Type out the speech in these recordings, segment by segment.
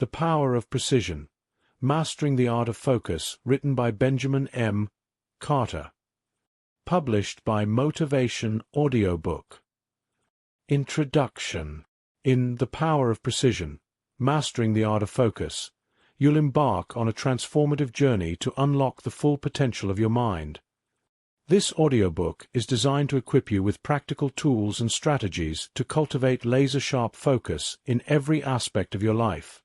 The Power of Precision, Mastering the Art of Focus, written by Benjamin M. Carter. Published by Motivation Audiobook. Introduction. In The Power of Precision, Mastering the Art of Focus, you'll embark on a transformative journey to unlock the full potential of your mind. This audiobook is designed to equip you with practical tools and strategies to cultivate laser-sharp focus in every aspect of your life.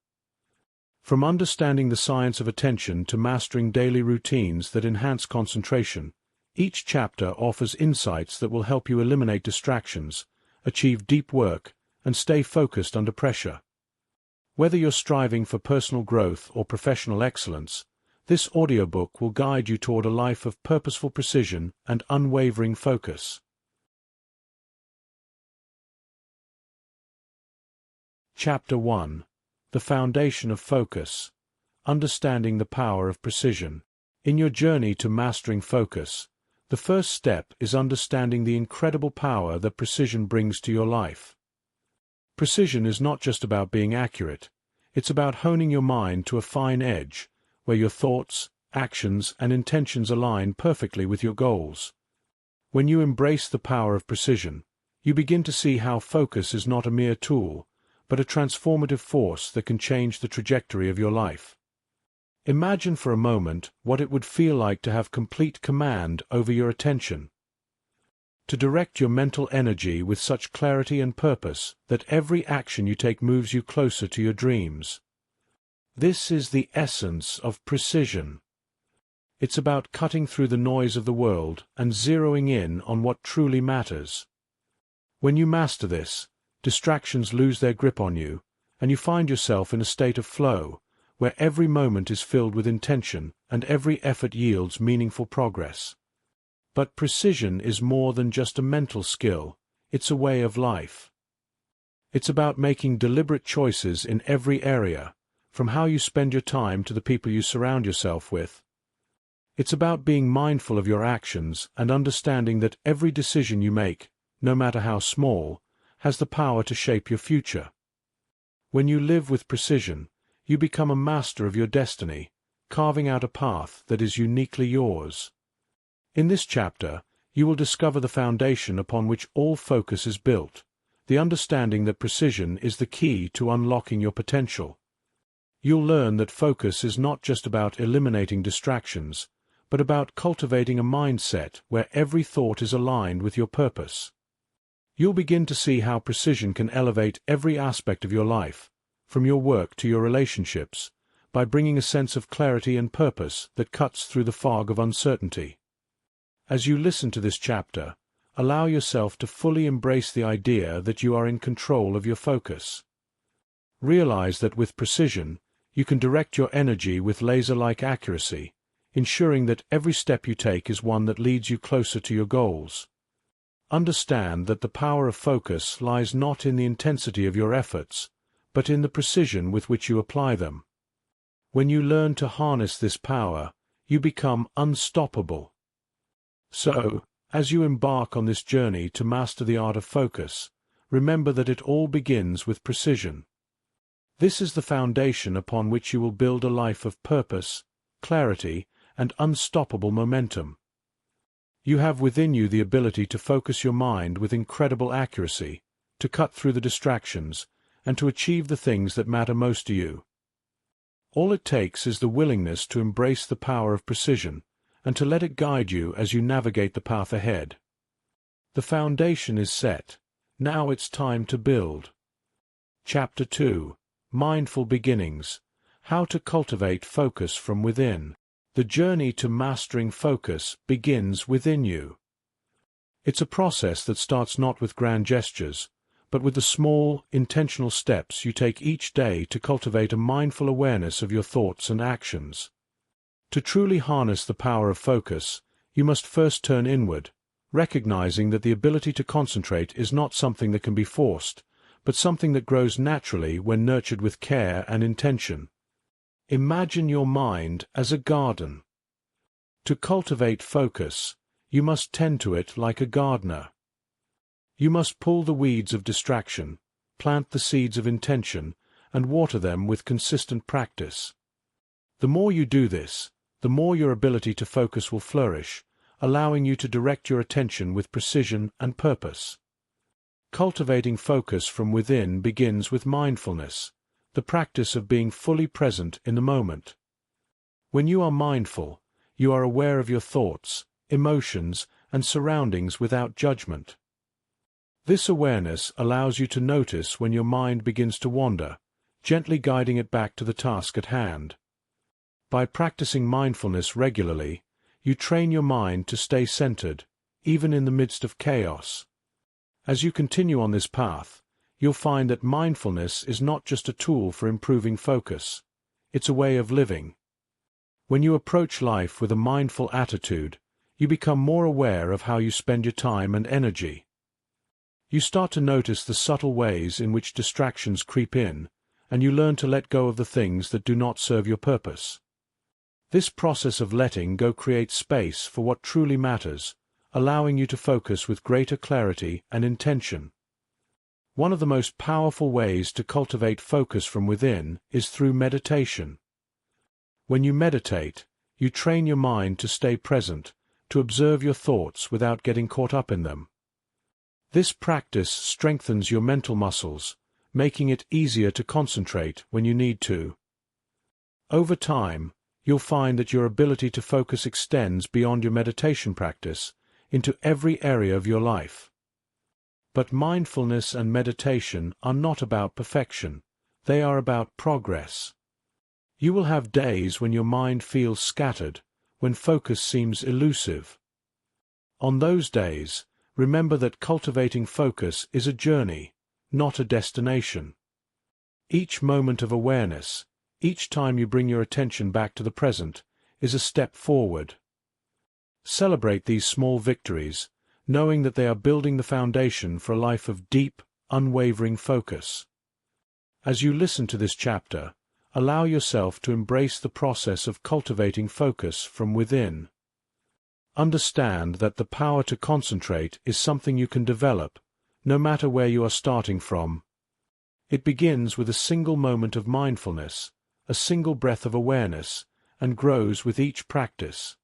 From understanding the science of attention to mastering daily routines that enhance concentration, each chapter offers insights that will help you eliminate distractions, achieve deep work, and stay focused under pressure. Whether you're striving for personal growth or professional excellence, this audiobook will guide you toward a life of purposeful precision and unwavering focus. Chapter 1. The Foundation of Focus. Understanding the Power of Precision. In your journey to mastering focus, the first step is understanding the incredible power that precision brings to your life. Precision is not just about being accurate, it's about honing your mind to a fine edge, where your thoughts, actions, and intentions align perfectly with your goals. When you embrace the power of precision, you begin to see how focus is not a mere tool, but a transformative force that can change the trajectory of your life. Imagine for a moment what it would feel like to have complete command over your attention. To direct your mental energy with such clarity and purpose that every action you take moves you closer to your dreams. This is the essence of precision. It's about cutting through the noise of the world and zeroing in on what truly matters. When you master this, distractions lose their grip on you, and you find yourself in a state of flow, where every moment is filled with intention and every effort yields meaningful progress. But precision is more than just a mental skill, it's a way of life. It's about making deliberate choices in every area, from how you spend your time to the people you surround yourself with. It's about being mindful of your actions and understanding that every decision you make, no matter how small, has the power to shape your future. When you live with precision, you become a master of your destiny, carving out a path that is uniquely yours. In this chapter, you will discover the foundation upon which all focus is built, the understanding that precision is the key to unlocking your potential. You'll learn that focus is not just about eliminating distractions, but about cultivating a mindset where every thought is aligned with your purpose. You'll begin to see how precision can elevate every aspect of your life, from your work to your relationships, by bringing a sense of clarity and purpose that cuts through the fog of uncertainty. As you listen to this chapter, allow yourself to fully embrace the idea that you are in control of your focus. Realize that with precision, you can direct your energy with laser-like accuracy, ensuring that every step you take is one that leads you closer to your goals. Understand that the power of focus lies not in the intensity of your efforts, but in the precision with which you apply them. When you learn to harness this power, you become unstoppable. So, as you embark on this journey to master the art of focus, remember that it all begins with precision. This is the foundation upon which you will build a life of purpose, clarity, and unstoppable momentum. You have within you the ability to focus your mind with incredible accuracy, to cut through the distractions, and to achieve the things that matter most to you. All it takes is the willingness to embrace the power of precision, and to let it guide you as you navigate the path ahead. The foundation is set. Now it's time to build. Chapter 2. Mindful Beginnings. How to Cultivate Focus from Within. The journey to mastering focus begins within you. It's a process that starts not with grand gestures, but with the small, intentional steps you take each day to cultivate a mindful awareness of your thoughts and actions. To truly harness the power of focus, you must first turn inward, recognizing that the ability to concentrate is not something that can be forced, but something that grows naturally when nurtured with care and intention. Imagine your mind as a garden. To cultivate focus, you must tend to it like a gardener. You must pull the weeds of distraction, plant the seeds of intention, and water them with consistent practice. The more you do this, the more your ability to focus will flourish, allowing you to direct your attention with precision and purpose. Cultivating focus from within begins with mindfulness, the practice of being fully present in the moment. When you are mindful, you are aware of your thoughts, emotions, and surroundings without judgment. This awareness allows you to notice when your mind begins to wander, gently guiding it back to the task at hand. By practicing mindfulness regularly, you train your mind to stay centered, even in the midst of chaos. As you continue on this path, you'll find that mindfulness is not just a tool for improving focus, it's a way of living. When you approach life with a mindful attitude, you become more aware of how you spend your time and energy. You start to notice the subtle ways in which distractions creep in, and you learn to let go of the things that do not serve your purpose. This process of letting go creates space for what truly matters, allowing you to focus with greater clarity and intention. One of the most powerful ways to cultivate focus from within is through meditation. When you meditate, you train your mind to stay present, to observe your thoughts without getting caught up in them. This practice strengthens your mental muscles, making it easier to concentrate when you need to. Over time, you'll find that your ability to focus extends beyond your meditation practice into every area of your life. But mindfulness and meditation are not about perfection, they are about progress. You will have days when your mind feels scattered, when focus seems elusive. On those days, remember that cultivating focus is a journey, not a destination. Each moment of awareness, each time you bring your attention back to the present, is a step forward. Celebrate these small victories, knowing that they are building the foundation for a life of deep, unwavering focus. As you listen to this chapter, allow yourself to embrace the process of cultivating focus from within. Understand that the power to concentrate is something you can develop, no matter where you are starting from. It begins with a single moment of mindfulness, a single breath of awareness, and grows with each practice.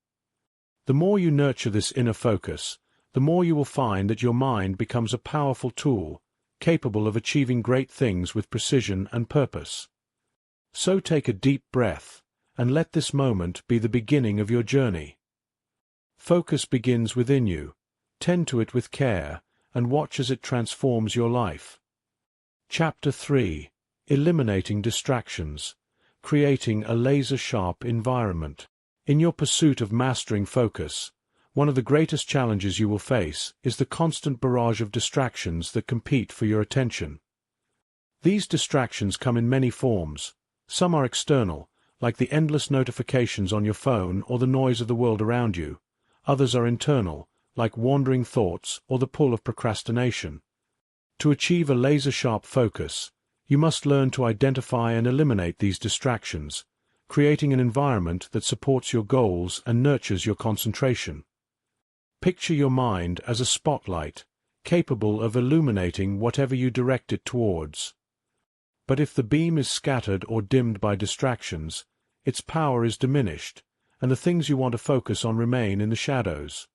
The more you nurture this inner focus, the more you will find that your mind becomes a powerful tool, capable of achieving great things with precision and purpose. So take a deep breath, and let this moment be the beginning of your journey. Focus begins within you. Tend to it with care, and watch as it transforms your life. Chapter 3: Eliminating Distractions. Creating a laser-sharp environment. In your pursuit of mastering focus, one of the greatest challenges you will face is the constant barrage of distractions that compete for your attention. These distractions come in many forms. Some are external, like the endless notifications on your phone or the noise of the world around you. Others are internal, like wandering thoughts or the pull of procrastination. To achieve a laser-sharp focus, you must learn to identify and eliminate these distractions, creating an environment that supports your goals and nurtures your concentration. Picture your mind as a spotlight, capable of illuminating whatever you direct it towards. But if the beam is scattered or dimmed by distractions, its power is diminished, and the things you want to focus on remain in the shadows.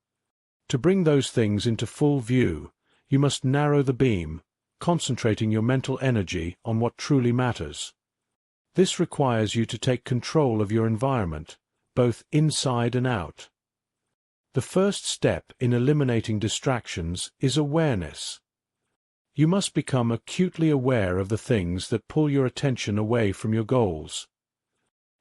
To bring those things into full view, you must narrow the beam, concentrating your mental energy on what truly matters. This requires you to take control of your environment, both inside and out. The first step in eliminating distractions is awareness. You must become acutely aware of the things that pull your attention away from your goals.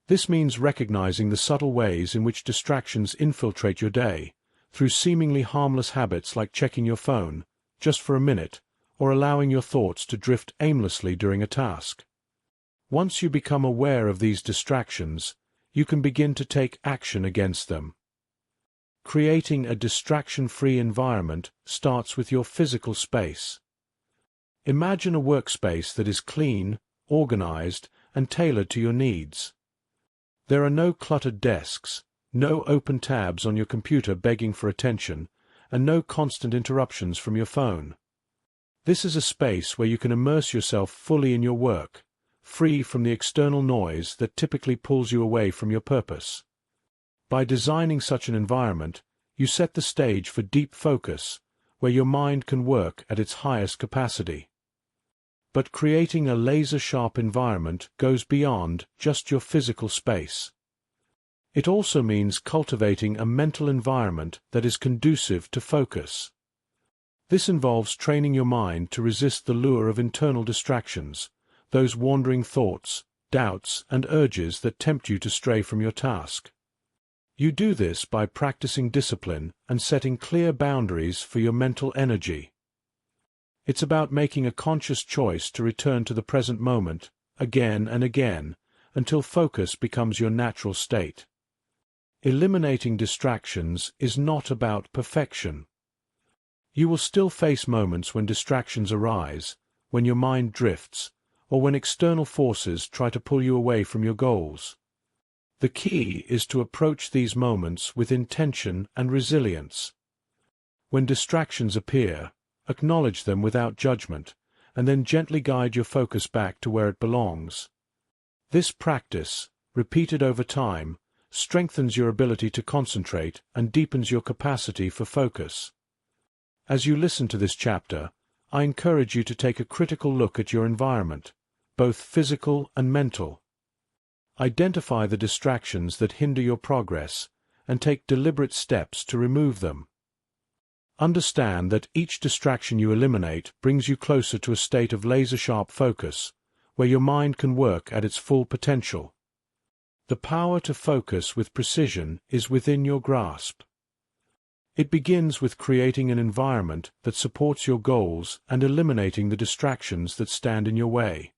This means recognizing the subtle ways in which distractions infiltrate your day, through seemingly harmless habits like checking your phone, just for a minute, or allowing your thoughts to drift aimlessly during a task. Once you become aware of these distractions, you can begin to take action against them. Creating a distraction-free environment starts with your physical space. Imagine a workspace that is clean, organized, and tailored to your needs. There are no cluttered desks, no open tabs on your computer begging for attention, and no constant interruptions from your phone. This is a space where you can immerse yourself fully in your work, free from the external noise that typically pulls you away from your purpose. By designing such an environment, you set the stage for deep focus, where your mind can work at its highest capacity. But creating a laser-sharp environment goes beyond just your physical space. It also means cultivating a mental environment that is conducive to focus. This involves training your mind to resist the lure of internal distractions, those wandering thoughts, doubts, and urges that tempt you to stray from your task. You do this by practicing discipline and setting clear boundaries for your mental energy. It's about making a conscious choice to return to the present moment, again and again, until focus becomes your natural state. Eliminating distractions is not about perfection. You will still face moments when distractions arise, when your mind drifts, or when external forces try to pull you away from your goals. The key is to approach these moments with intention and resilience. When distractions appear, acknowledge them without judgment, and then gently guide your focus back to where it belongs. This practice, repeated over time, strengthens your ability to concentrate and deepens your capacity for focus. As you listen to this chapter, I encourage you to take a critical look at your environment, both physical and mental. Identify the distractions that hinder your progress, and take deliberate steps to remove them. Understand that each distraction you eliminate brings you closer to a state of laser-sharp focus, where your mind can work at its full potential. The power to focus with precision is within your grasp. It begins with creating an environment that supports your goals and eliminating the distractions that stand in your way.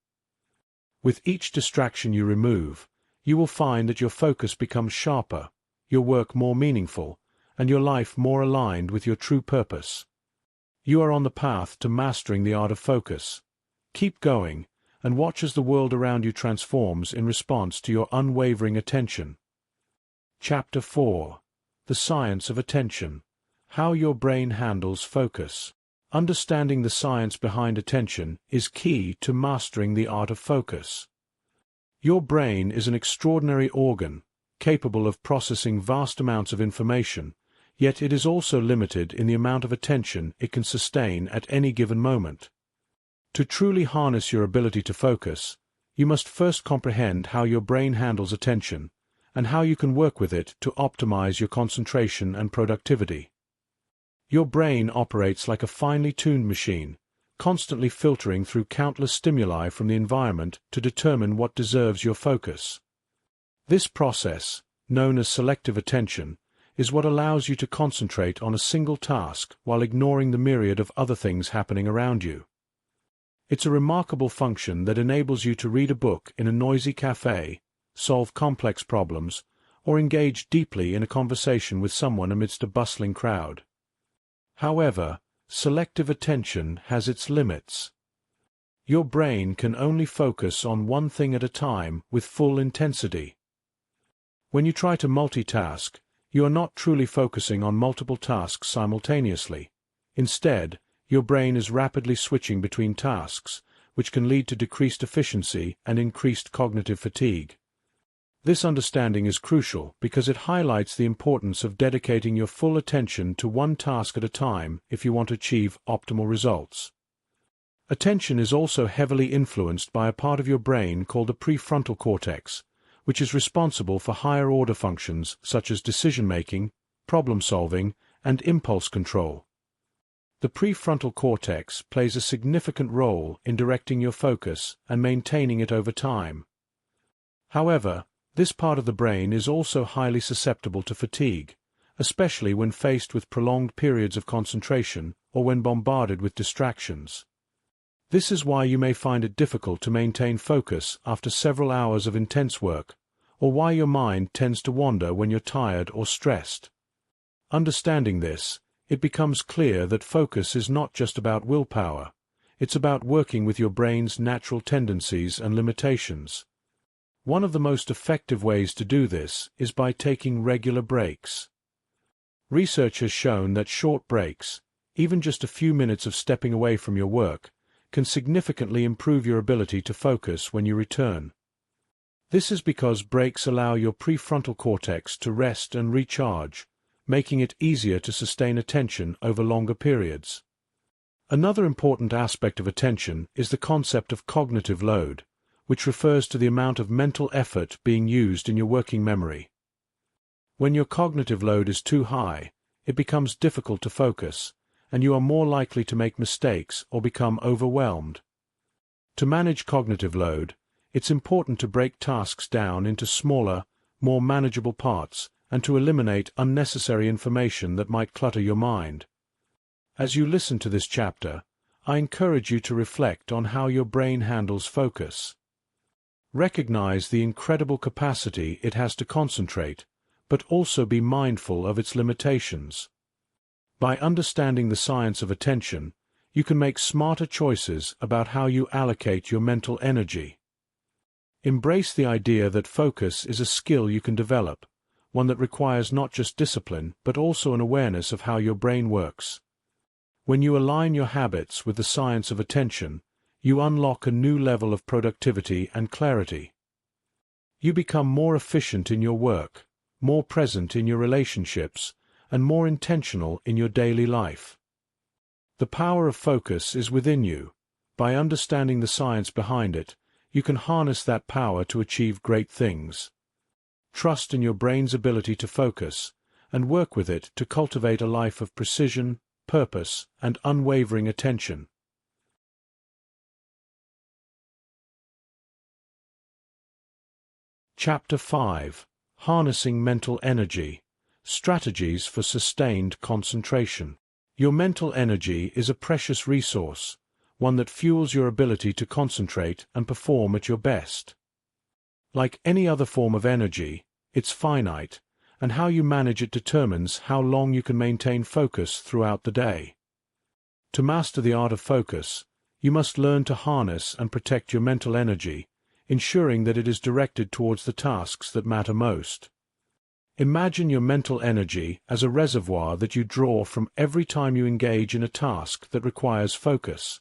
With each distraction you remove, you will find that your focus becomes sharper, your work more meaningful, and your life more aligned with your true purpose. You are on the path to mastering the art of focus. Keep going, and watch as the world around you transforms in response to your unwavering attention. Chapter 4. The Science of Attention. How your brain handles focus. Understanding the science behind attention is key to mastering the art of focus. Your brain is an extraordinary organ, capable of processing vast amounts of information, yet it is also limited in the amount of attention it can sustain at any given moment. To truly harness your ability to focus, you must first comprehend how your brain handles attention, and how you can work with it to optimize your concentration and productivity. Your brain operates like a finely tuned machine, constantly filtering through countless stimuli from the environment to determine what deserves your focus. This process, known as selective attention, is what allows you to concentrate on a single task while ignoring the myriad of other things happening around you. It's a remarkable function that enables you to read a book in a noisy cafe, solve complex problems, or engage deeply in a conversation with someone amidst a bustling crowd. However, selective attention has its limits. Your brain can only focus on one thing at a time with full intensity. When you try to multitask, you are not truly focusing on multiple tasks simultaneously. Instead, your brain is rapidly switching between tasks, which can lead to decreased efficiency and increased cognitive fatigue. This understanding is crucial because it highlights the importance of dedicating your full attention to one task at a time if you want to achieve optimal results. Attention is also heavily influenced by a part of your brain called the prefrontal cortex, which is responsible for higher-order functions such as decision-making, problem-solving, and impulse control. The prefrontal cortex plays a significant role in directing your focus and maintaining it over time. However, this part of the brain is also highly susceptible to fatigue, especially when faced with prolonged periods of concentration or when bombarded with distractions. This is why you may find it difficult to maintain focus after several hours of intense work, or why your mind tends to wander when you're tired or stressed. Understanding this, it becomes clear that focus is not just about willpower. It's about working with your brain's natural tendencies and limitations. One of the most effective ways to do this is by taking regular breaks. Research has shown that short breaks, even just a few minutes of stepping away from your work, can significantly improve your ability to focus when you return. This is because breaks allow your prefrontal cortex to rest and recharge, making it easier to sustain attention over longer periods. Another important aspect of attention is the concept of cognitive load, which refers to the amount of mental effort being used in your working memory. When your cognitive load is too high, it becomes difficult to focus, and you are more likely to make mistakes or become overwhelmed. To manage cognitive load, it's important to break tasks down into smaller, more manageable parts and to eliminate unnecessary information that might clutter your mind. As you listen to this chapter, I encourage you to reflect on how your brain handles focus. Recognize the incredible capacity it has to concentrate, but also be mindful of its limitations. By understanding the science of attention, you can make smarter choices about how you allocate your mental energy. Embrace the idea that focus is a skill you can develop, one that requires not just discipline but also an awareness of how your brain works. When you align your habits with the science of attention, you unlock a new level of productivity and clarity. You become more efficient in your work, more present in your relationships, and more intentional in your daily life. The power of focus is within you. By understanding the science behind it, you can harness that power to achieve great things. Trust in your brain's ability to focus, and work with it to cultivate a life of precision, purpose, and unwavering attention. Chapter 5: Harnessing Mental Energy. Strategies for Sustained Concentration. Your mental energy is a precious resource, one that fuels your ability to concentrate and perform at your best. Like any other form of energy, it's finite, and how you manage it determines how long you can maintain focus throughout the day. To master the art of focus, you must learn to harness and protect your mental energy, ensuring that it is directed towards the tasks that matter most. Imagine your mental energy as a reservoir that you draw from every time you engage in a task that requires focus.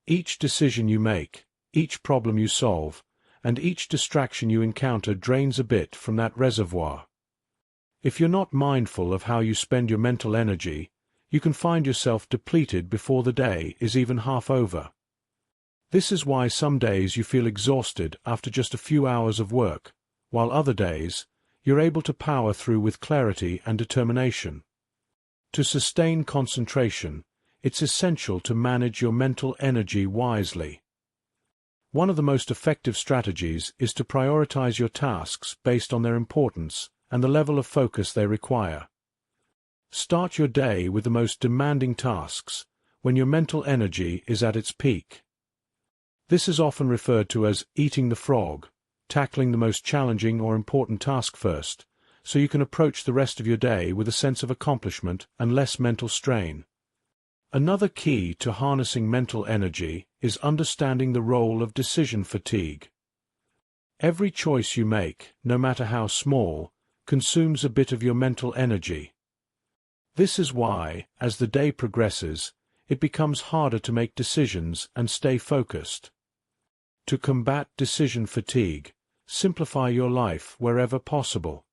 Each decision you make, each problem you solve, and each distraction you encounter drains a bit from that reservoir. If you're not mindful of how you spend your mental energy, you can find yourself depleted before the day is even half over. This is why some days you feel exhausted after just a few hours of work, while other days, you're able to power through with clarity and determination. To sustain concentration, it's essential to manage your mental energy wisely. One of the most effective strategies is to prioritize your tasks based on their importance and the level of focus they require. Start your day with the most demanding tasks, when your mental energy is at its peak. This is often referred to as eating the frog, tackling the most challenging or important task first, so you can approach the rest of your day with a sense of accomplishment and less mental strain. Another key to harnessing mental energy is understanding the role of decision fatigue. Every choice you make, no matter how small, consumes a bit of your mental energy. This is why, as the day progresses, it becomes harder to make decisions and stay focused. To combat decision fatigue, simplify your life wherever possible.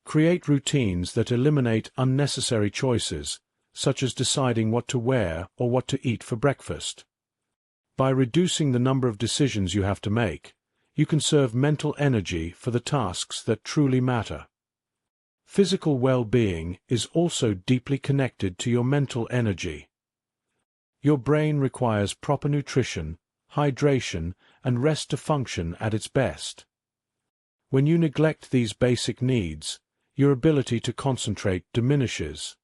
Create routines that eliminate unnecessary choices, such as deciding what to wear or what to eat for breakfast. By reducing the number of decisions you have to make, you conserve mental energy for the tasks that truly matter. Physical well-being is also deeply connected to your mental energy. Your brain requires proper nutrition, hydration, and rest to function at its best. When you neglect these basic needs, your ability to concentrate diminishes.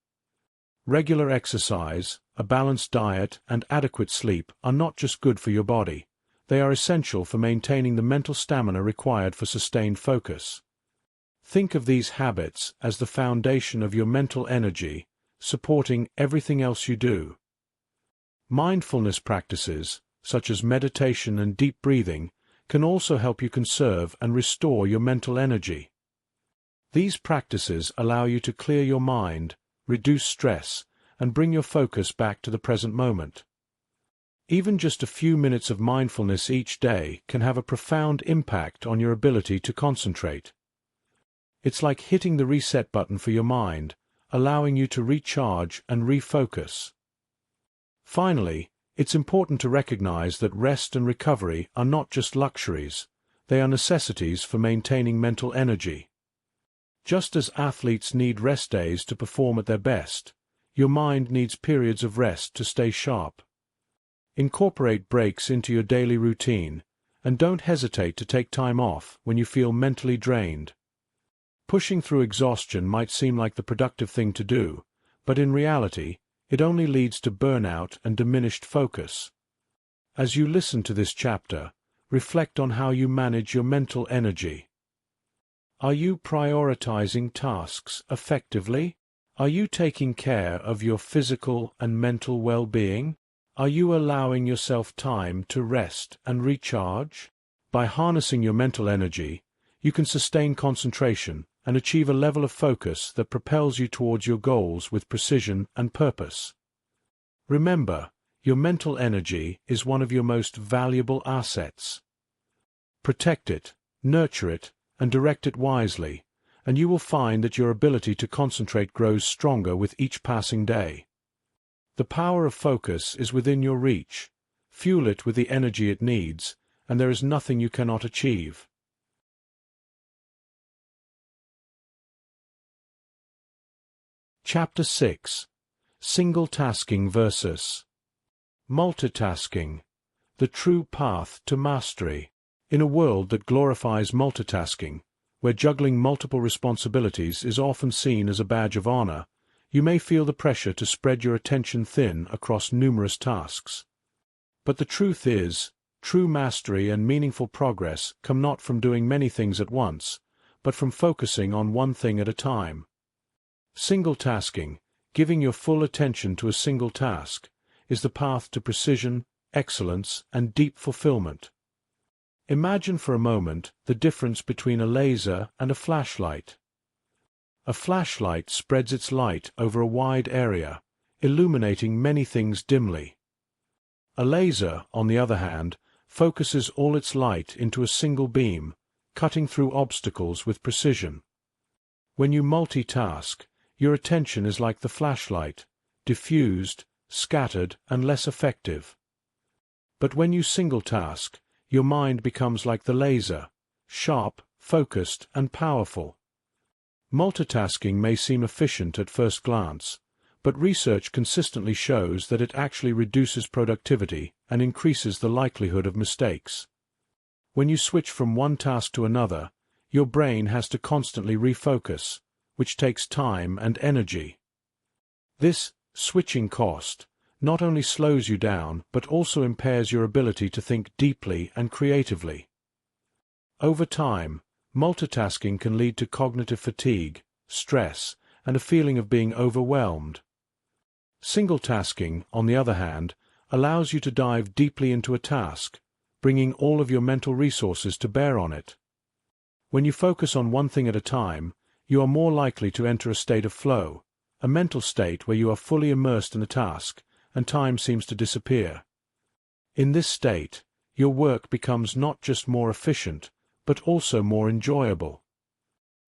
Regular exercise, a balanced diet, and adequate sleep are not just good for your body, they are essential for maintaining the mental stamina required for sustained focus. Think of these habits as the foundation of your mental energy, supporting everything else you do. Mindfulness practices, such as meditation and deep breathing, can also help you conserve and restore your mental energy. These practices allow you to clear your mind, reduce stress, and bring your focus back to the present moment. Even just a few minutes of mindfulness each day can have a profound impact on your ability to concentrate. It's like hitting the reset button for your mind, allowing you to recharge and refocus. Finally, it's important to recognize that rest and recovery are not just luxuries, they are necessities for maintaining mental energy. Just as athletes need rest days to perform at their best, your mind needs periods of rest to stay sharp. Incorporate breaks into your daily routine, and don't hesitate to take time off when you feel mentally drained. Pushing through exhaustion might seem like the productive thing to do, but in reality, it only leads to burnout and diminished focus. As you listen to this chapter, reflect on how you manage your mental energy. Are you prioritizing tasks effectively? Are you taking care of your physical and mental well-being? Are you allowing yourself time to rest and recharge? By harnessing your mental energy, you can sustain concentration and achieve a level of focus that propels you towards your goals with precision and purpose. Remember, your mental energy is one of your most valuable assets. Protect it, nurture it, and direct it wisely, and you will find that your ability to concentrate grows stronger with each passing day. The power of focus is within your reach. Fuel it with the energy it needs, and there is nothing you cannot achieve. Chapter 6. Single-tasking versus multitasking, the true path to mastery. In a world that glorifies multitasking, where juggling multiple responsibilities is often seen as a badge of honor, you may feel the pressure to spread your attention thin across numerous tasks. But the truth is, true mastery and meaningful progress come not from doing many things at once, but from focusing on one thing at a time. Single-tasking, giving your full attention to a single task, is the path to precision, excellence, and deep fulfillment. Imagine for a moment the difference between a laser and a flashlight. A flashlight spreads its light over a wide area, illuminating many things dimly. A laser, on the other hand, focuses all its light into a single beam, cutting through obstacles with precision. When you multitask, your attention is like the flashlight, diffused, scattered, and less effective. But when you single-task, your mind becomes like the laser, sharp, focused, and powerful. Multitasking may seem efficient at first glance, but research consistently shows that it actually reduces productivity and increases the likelihood of mistakes. When you switch from one task to another, your brain has to constantly refocus, which takes time and energy. This switching cost not only slows you down but also impairs your ability to think deeply and creatively. Over time, multitasking can lead to cognitive fatigue, stress, and a feeling of being overwhelmed. Single-tasking, on the other hand, allows you to dive deeply into a task, bringing all of your mental resources to bear on it. When you focus on one thing at a time, you are more likely to enter a state of flow, a mental state where you are fully immersed in the task, and time seems to disappear. In this state, your work becomes not just more efficient, but also more enjoyable.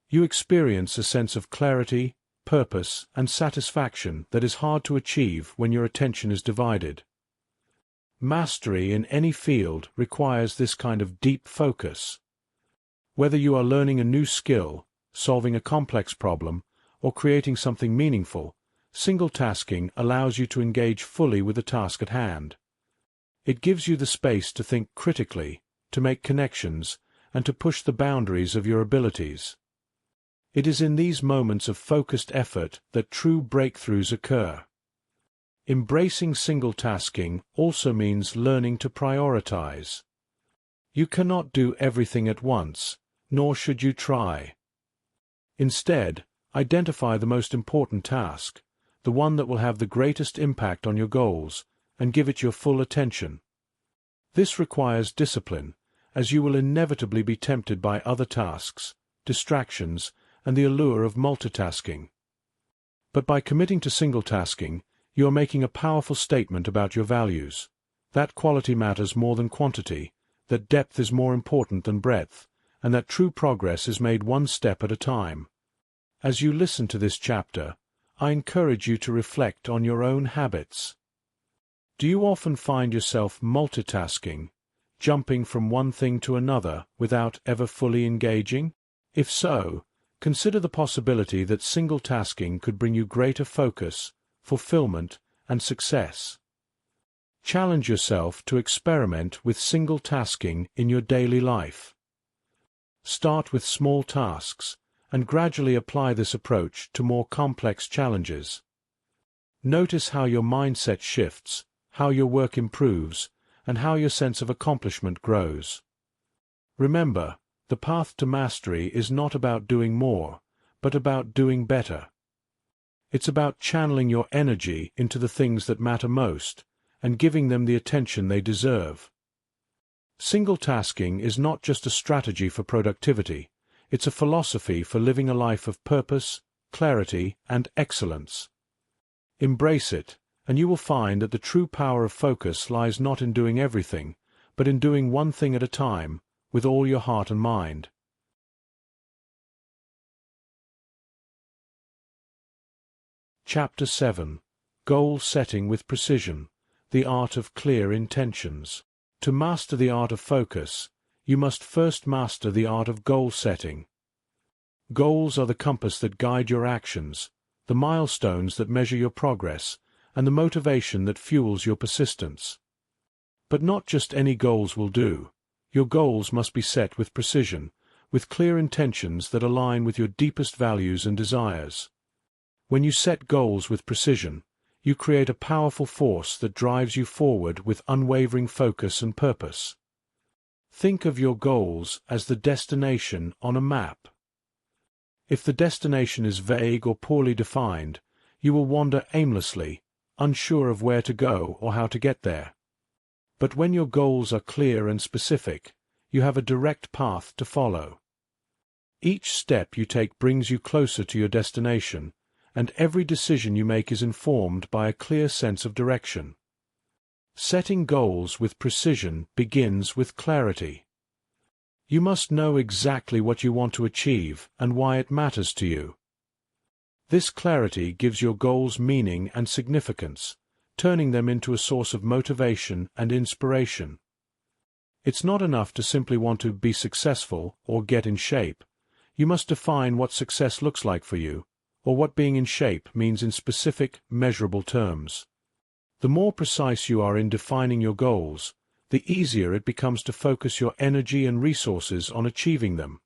You experience a sense of clarity, purpose, and satisfaction that is hard to achieve when your attention is divided. Mastery in any field requires this kind of deep focus. Whether you are learning a new skill, solving a complex problem, or creating something meaningful, single-tasking allows you to engage fully with the task at hand. It gives you the space to think critically, to make connections, and to push the boundaries of your abilities. It is in these moments of focused effort that true breakthroughs occur. Embracing single-tasking also means learning to prioritize. You cannot do everything at once, nor should you try. Instead, identify the most important task, the one that will have the greatest impact on your goals, and give it your full attention. This requires discipline, as you will inevitably be tempted by other tasks, distractions, and the allure of multitasking. But by committing to single-tasking, you are making a powerful statement about your values. that quality matters more than quantity, that depth is more important than breadth, and that true progress is made one step at a time. As you listen to this chapter, I encourage you to reflect on your own habits. Do you often find yourself multitasking, jumping from one thing to another without ever fully engaging? If so, consider the possibility that single tasking could bring you greater focus, fulfillment, and success. Challenge yourself to experiment with single tasking in your daily life. Start with small tasks, and gradually apply this approach to more complex challenges. Notice how your mindset shifts, how your work improves, and how your sense of accomplishment grows. Remember, the path to mastery is not about doing more, but about doing better. It's about channeling your energy into the things that matter most, and giving them the attention they deserve. Single tasking is not just a strategy for productivity, it's a philosophy for living a life of purpose, clarity, and excellence. Embrace it, and you will find that the true power of focus lies not in doing everything, but in doing one thing at a time, with all your heart and mind. Chapter 7. Goal Setting with Precision, the Art of Clear Intentions. To master the art of focus, you must first master the art of goal setting. Goals are the compass that guide your actions, the milestones that measure your progress, and the motivation that fuels your persistence. But not just any goals will do. Your goals must be set with precision, with clear intentions that align with your deepest values and desires. When you set goals with precision, you create a powerful force that drives you forward with unwavering focus and purpose. Think of your goals as the destination on a map. If the destination is vague or poorly defined, you will wander aimlessly, unsure of where to go or how to get there. But when your goals are clear and specific, you have a direct path to follow. Each step you take brings you closer to your destination, and every decision you make is informed by a clear sense of direction. Setting goals with precision begins with clarity. You must know exactly what you want to achieve and why it matters to you. This clarity gives your goals meaning and significance, turning them into a source of motivation and inspiration. It's not enough to simply want to be successful or get in shape. You must define what success looks like for you, or what being in shape means in specific, measurable terms. The more precise you are in defining your goals, the easier it becomes to focus your energy and resources on achieving them.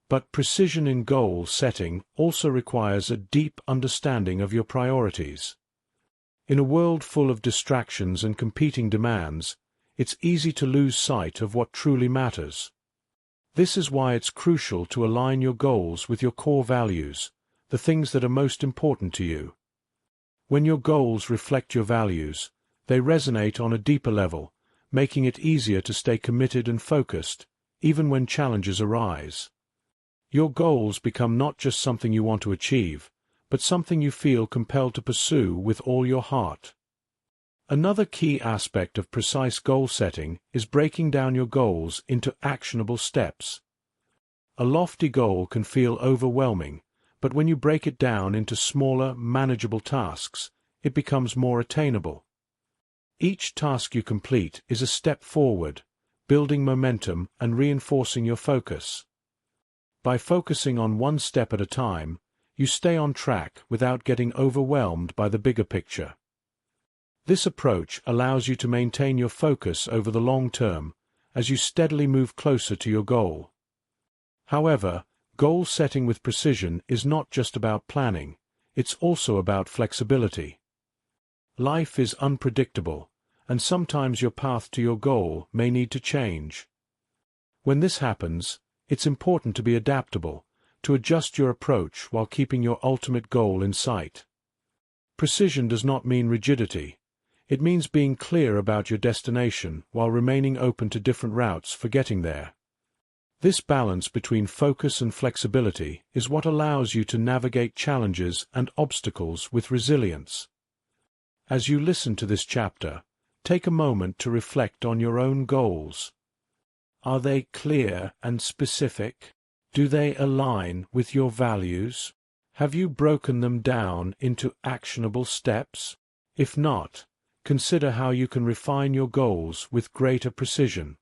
But precision in goal setting also requires a deep understanding of your priorities. In a world full of distractions and competing demands, it's easy to lose sight of what truly matters. This is why it's crucial to align your goals with your core values, the things that are most important to you. When your goals reflect your values, they resonate on a deeper level, making it easier to stay committed and focused, even when challenges arise. Your goals become not just something you want to achieve, but something you feel compelled to pursue with all your heart. Another key aspect of precise goal setting is breaking down your goals into actionable steps. A lofty goal can feel overwhelming, but when you break it down into smaller, manageable tasks, it becomes more attainable. Each task you complete is a step forward, building momentum and reinforcing your focus. By focusing on one step at a time, you stay on track without getting overwhelmed by the bigger picture. This approach allows you to maintain your focus over the long term as you steadily move closer to your goal. However, goal setting with precision is not just about planning, it's also about flexibility. Life is unpredictable, and sometimes your path to your goal may need to change. When this happens, it's important to be adaptable, to adjust your approach while keeping your ultimate goal in sight. Precision does not mean rigidity. It means being clear about your destination while remaining open to different routes for getting there. This balance between focus and flexibility is what allows you to navigate challenges and obstacles with resilience. As you listen to this chapter, take a moment to reflect on your own goals. Are they clear and specific? Do they align with your values? Have you broken them down into actionable steps? If not, consider how you can refine your goals with greater precision.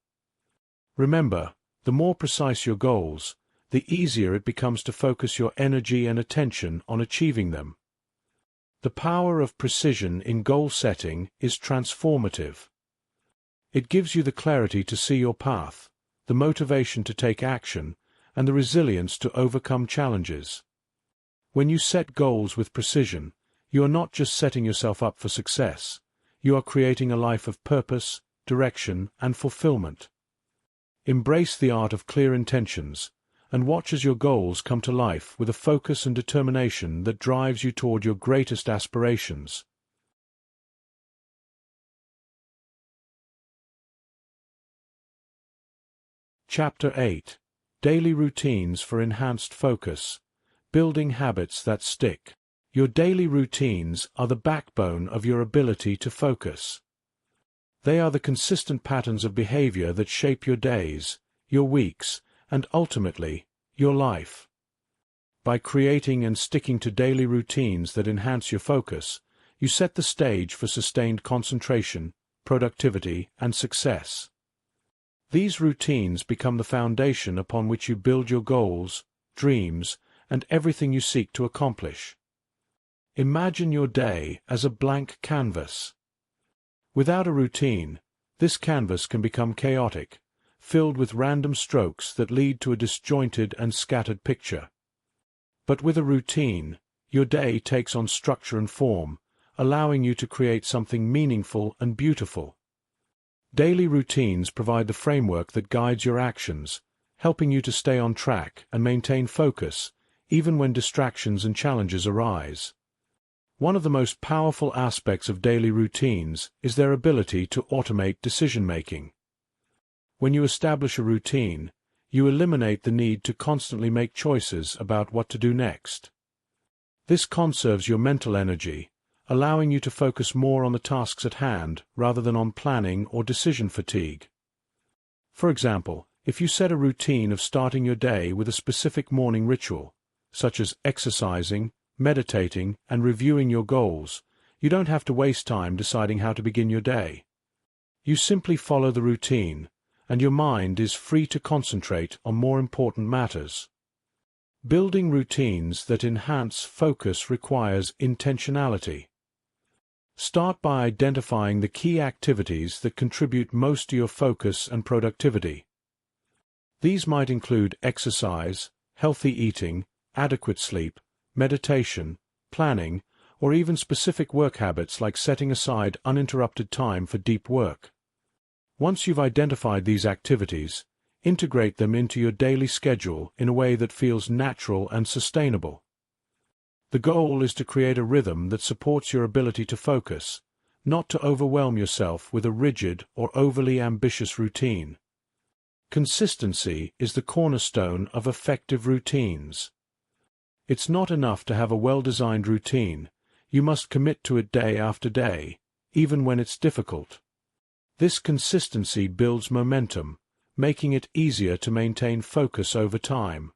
Remember, the more precise your goals, the easier it becomes to focus your energy and attention on achieving them. The power of precision in goal setting is transformative. It gives you the clarity to see your path, the motivation to take action, and the resilience to overcome challenges. When you set goals with precision, you are not just setting yourself up for success, you are creating a life of purpose, direction, and fulfillment. Embrace the art of clear intentions, and watch as your goals come to life with a focus and determination that drives you toward your greatest aspirations. Chapter 8. Daily Routines for Enhanced Focus. Building Habits that Stick. Your daily routines are the backbone of your ability to focus. They are the consistent patterns of behavior that shape your days, your weeks, and ultimately, your life. By creating and sticking to daily routines that enhance your focus, you set the stage for sustained concentration, productivity, and success. These routines become the foundation upon which you build your goals, dreams, and everything you seek to accomplish. Imagine your day as a blank canvas. Without a routine, this canvas can become chaotic, filled with random strokes that lead to a disjointed and scattered picture. But with a routine, your day takes on structure and form, allowing you to create something meaningful and beautiful. Daily routines provide the framework that guides your actions, helping you to stay on track and maintain focus, even when distractions and challenges arise. One of the most powerful aspects of daily routines is their ability to automate decision-making. When you establish a routine, you eliminate the need to constantly make choices about what to do next. This conserves your mental energy, allowing you to focus more on the tasks at hand rather than on planning or decision fatigue. For example, if you set a routine of starting your day with a specific morning ritual, such as exercising, meditating, and reviewing your goals, you don't have to waste time deciding how to begin your day. You simply follow the routine, and your mind is free to concentrate on more important matters. Building routines that enhance focus requires intentionality. Start by identifying the key activities that contribute most to your focus and productivity. These might include exercise, healthy eating, adequate sleep, meditation, planning, or even specific work habits like setting aside uninterrupted time for deep work. Once you've identified these activities, integrate them into your daily schedule in a way that feels natural and sustainable. The goal is to create a rhythm that supports your ability to focus, not to overwhelm yourself with a rigid or overly ambitious routine. Consistency is the cornerstone of effective routines. It's not enough to have a well-designed routine, you must commit to it day after day, even when it's difficult. This consistency builds momentum, making it easier to maintain focus over time.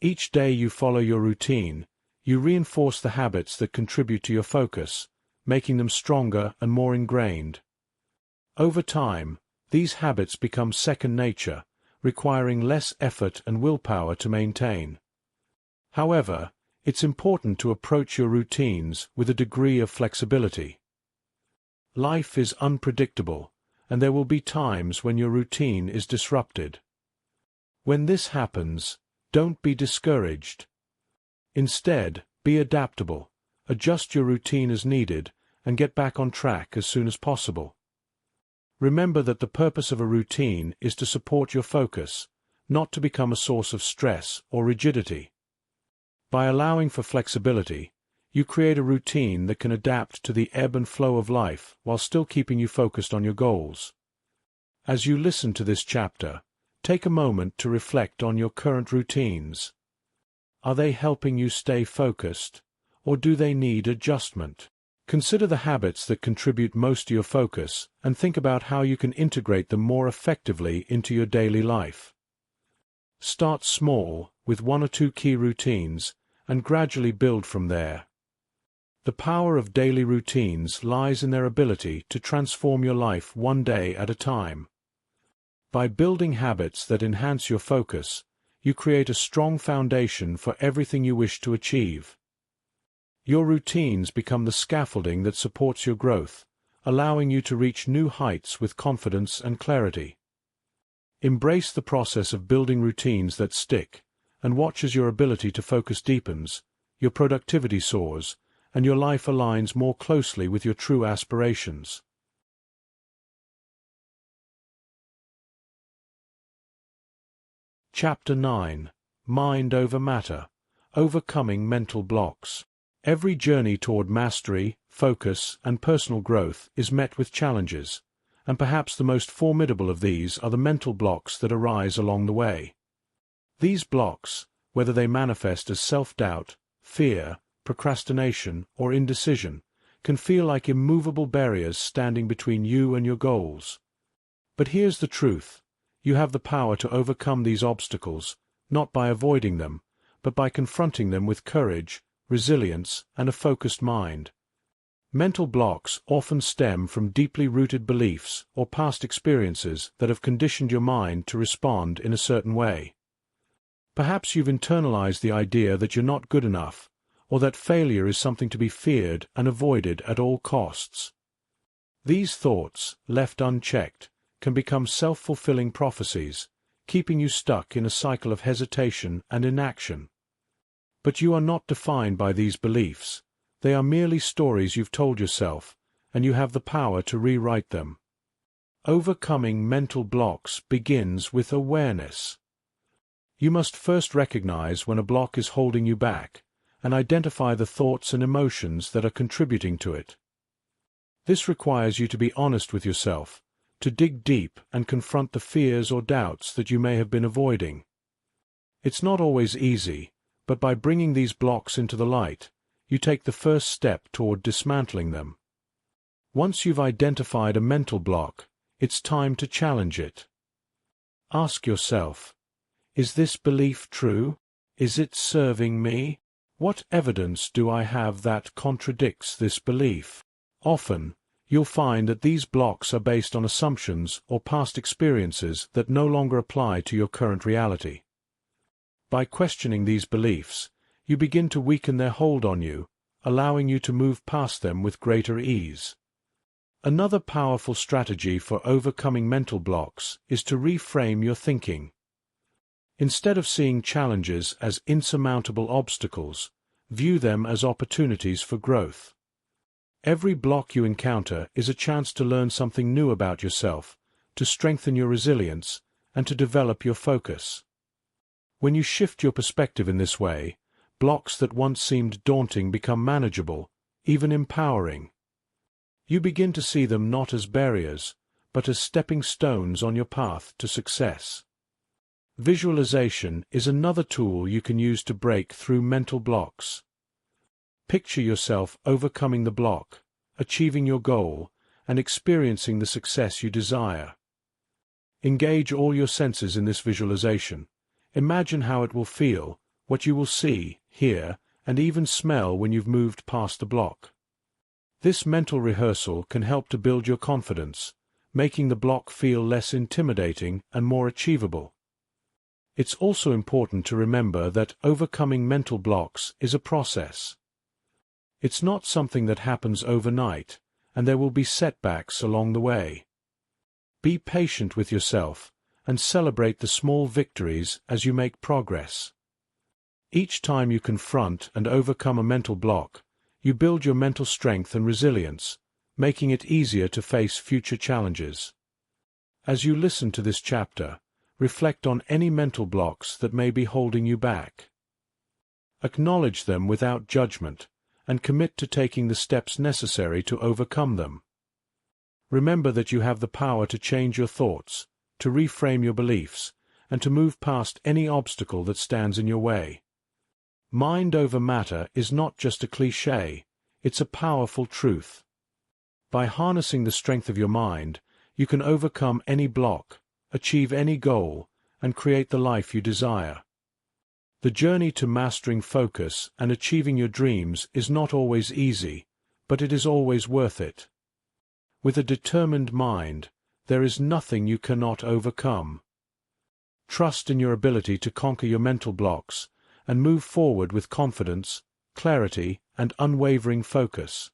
Each day you follow your routine, you reinforce the habits that contribute to your focus, making them stronger and more ingrained. Over time, these habits become second nature, requiring less effort and willpower to maintain. However, it's important to approach your routines with a degree of flexibility. Life is unpredictable, and there will be times when your routine is disrupted. When this happens, don't be discouraged. Instead, be adaptable, adjust your routine as needed, and get back on track as soon as possible. Remember that the purpose of a routine is to support your focus, not to become a source of stress or rigidity. By allowing for flexibility, you create a routine that can adapt to the ebb and flow of life while still keeping you focused on your goals. As you listen to this chapter, take a moment to reflect on your current routines. Are they helping you stay focused, or do they need adjustment? Consider the habits that contribute most to your focus and think about how you can integrate them more effectively into your daily life. Start small, with 1 or 2 key routines, and gradually build from there. The power of daily routines lies in their ability to transform your life one day at a time. By building habits that enhance your focus, you create a strong foundation for everything you wish to achieve. Your routines become the scaffolding that supports your growth, allowing you to reach new heights with confidence and clarity. Embrace the process of building routines that stick, and watch as your ability to focus deepens, your productivity soars, and your life aligns more closely with your true aspirations. Chapter 9. Mind over Matter. Overcoming Mental Blocks. Every journey toward mastery, focus, and personal growth is met with challenges, and perhaps the most formidable of these are the mental blocks that arise along the way. These blocks, whether they manifest as self-doubt, fear, procrastination, or indecision, can feel like immovable barriers standing between you and your goals. But here's the truth: you have the power to overcome these obstacles, not by avoiding them, but by confronting them with courage, resilience, and a focused mind. Mental blocks often stem from deeply rooted beliefs or past experiences that have conditioned your mind to respond in a certain way. Perhaps you've internalized the idea that you're not good enough, or that failure is something to be feared and avoided at all costs. These thoughts, left unchecked, can become self-fulfilling prophecies, keeping you stuck in a cycle of hesitation and inaction. But you are not defined by these beliefs. They are merely stories you've told yourself, and you have the power to rewrite them. Overcoming mental blocks begins with awareness. You must first recognize when a block is holding you back, and identify the thoughts and emotions that are contributing to it. This requires you to be honest with yourself, to dig deep and confront the fears or doubts that you may have been avoiding. It's not always easy, but by bringing these blocks into the light, you take the first step toward dismantling them. Once you've identified a mental block, it's time to challenge it. Ask yourself, is this belief true? Is it serving me? What evidence do I have that contradicts this belief? Often, you'll find that these blocks are based on assumptions or past experiences that no longer apply to your current reality. By questioning these beliefs, you begin to weaken their hold on you, allowing you to move past them with greater ease. Another powerful strategy for overcoming mental blocks is to reframe your thinking. Instead of seeing challenges as insurmountable obstacles, view them as opportunities for growth. Every block you encounter is a chance to learn something new about yourself, to strengthen your resilience, and to develop your focus. When you shift your perspective in this way, blocks that once seemed daunting become manageable, even empowering. You begin to see them not as barriers, but as stepping stones on your path to success. Visualization is another tool you can use to break through mental blocks. Picture yourself overcoming the block, achieving your goal, and experiencing the success you desire. Engage all your senses in this visualization. Imagine how it will feel, what you will see, hear, and even smell when you've moved past the block. This mental rehearsal can help to build your confidence, making the block feel less intimidating and more achievable. It's also important to remember that overcoming mental blocks is a process. It's not something that happens overnight, and there will be setbacks along the way. Be patient with yourself, and celebrate the small victories as you make progress. Each time you confront and overcome a mental block, you build your mental strength and resilience, making it easier to face future challenges. As you listen to this chapter, reflect on any mental blocks that may be holding you back. Acknowledge them without judgment, and commit to taking the steps necessary to overcome them. Remember that you have the power to change your thoughts, to reframe your beliefs, and to move past any obstacle that stands in your way. Mind over matter is not just a cliché, It's a powerful truth. By harnessing the strength of your mind, you can overcome any block, achieve any goal, and create the life you desire. The journey to mastering focus and achieving your dreams is not always easy, but it is always worth it. With a determined mind, there is nothing you cannot overcome. Trust in your ability to conquer your mental blocks and move forward with confidence, clarity, and unwavering focus.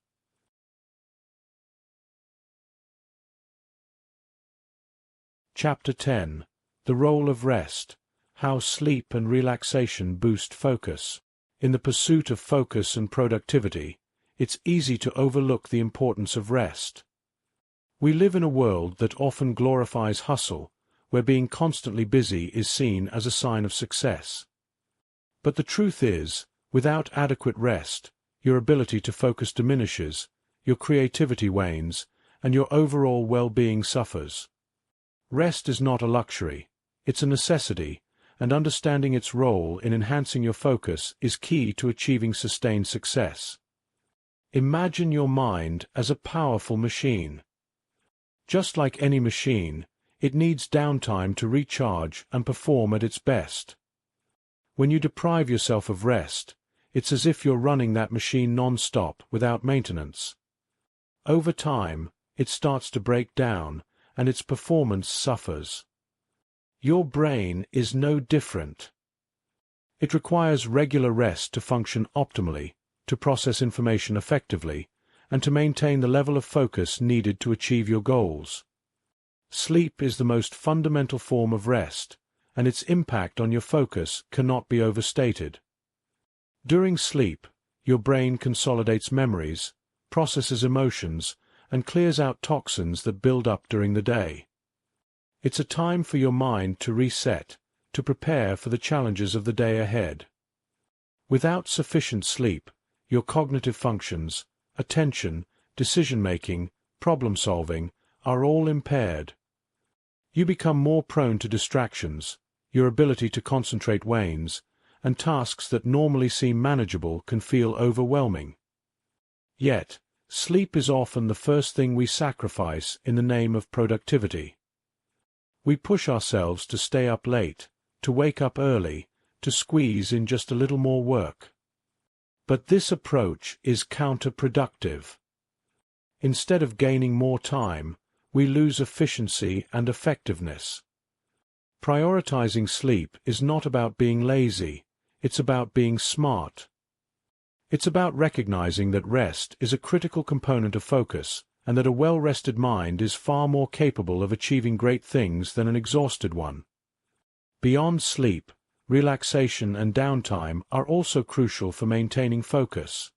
Chapter 10. The Role of Rest. How Sleep and Relaxation Boost Focus. In the pursuit of focus and productivity, it's easy to overlook the importance of rest. We live in a world that often glorifies hustle, where being constantly busy is seen as a sign of success. But the truth is, without adequate rest, your ability to focus diminishes, your creativity wanes, and your overall well-being suffers. Rest is not a luxury, it's a necessity, and understanding its role in enhancing your focus is key to achieving sustained success. Imagine your mind as a powerful machine. Just like any machine, it needs downtime to recharge and perform at its best. When you deprive yourself of rest, it's as if you're running that machine non-stop without maintenance. Over time, it starts to break down, and its performance suffers. Your brain is no different. It requires regular rest to function optimally, to process information effectively, and to maintain the level of focus needed to achieve your goals. Sleep is the most fundamental form of rest, and its impact on your focus cannot be overstated. During sleep, your brain consolidates memories, processes emotions, and clears out toxins that build up during the day. It's a time for your mind to reset, to prepare for the challenges of the day ahead. Without sufficient sleep, your cognitive functions, attention, decision-making, problem-solving, are all impaired. You become more prone to distractions, your ability to concentrate wanes, and tasks that normally seem manageable can feel overwhelming. Yet, sleep is often the first thing we sacrifice in the name of productivity. We push ourselves to stay up late, to wake up early, to squeeze in just a little more work. But this approach is counterproductive. Instead of gaining more time, we lose efficiency and effectiveness. Prioritizing sleep is not about being lazy, it's about being smart. It's about recognizing that rest is a critical component of focus, and that a well-rested mind is far more capable of achieving great things than an exhausted one. Beyond sleep, relaxation and downtime are also crucial for maintaining focus.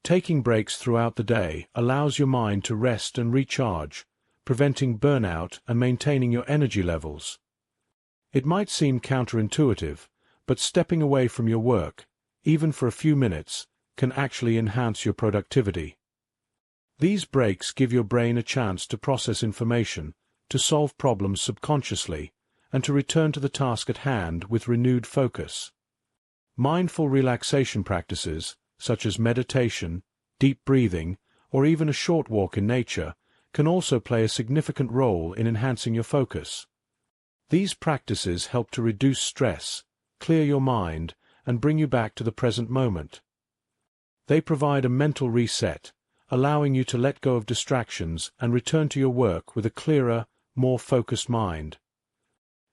Taking breaks throughout the day allows your mind to rest and recharge, preventing burnout and maintaining your energy levels. It might seem counterintuitive, but stepping away from your work, even for a few minutes, can actually enhance your productivity. These breaks give your brain a chance to process information, to solve problems subconsciously, and to return to the task at hand with renewed focus. Mindful relaxation practices, such as meditation, deep breathing, or even a short walk in nature, can also play a significant role in enhancing your focus. These practices help to reduce stress, clear your mind, and bring you back to the present moment. They provide a mental reset, allowing you to let go of distractions and return to your work with a clearer, more focused mind.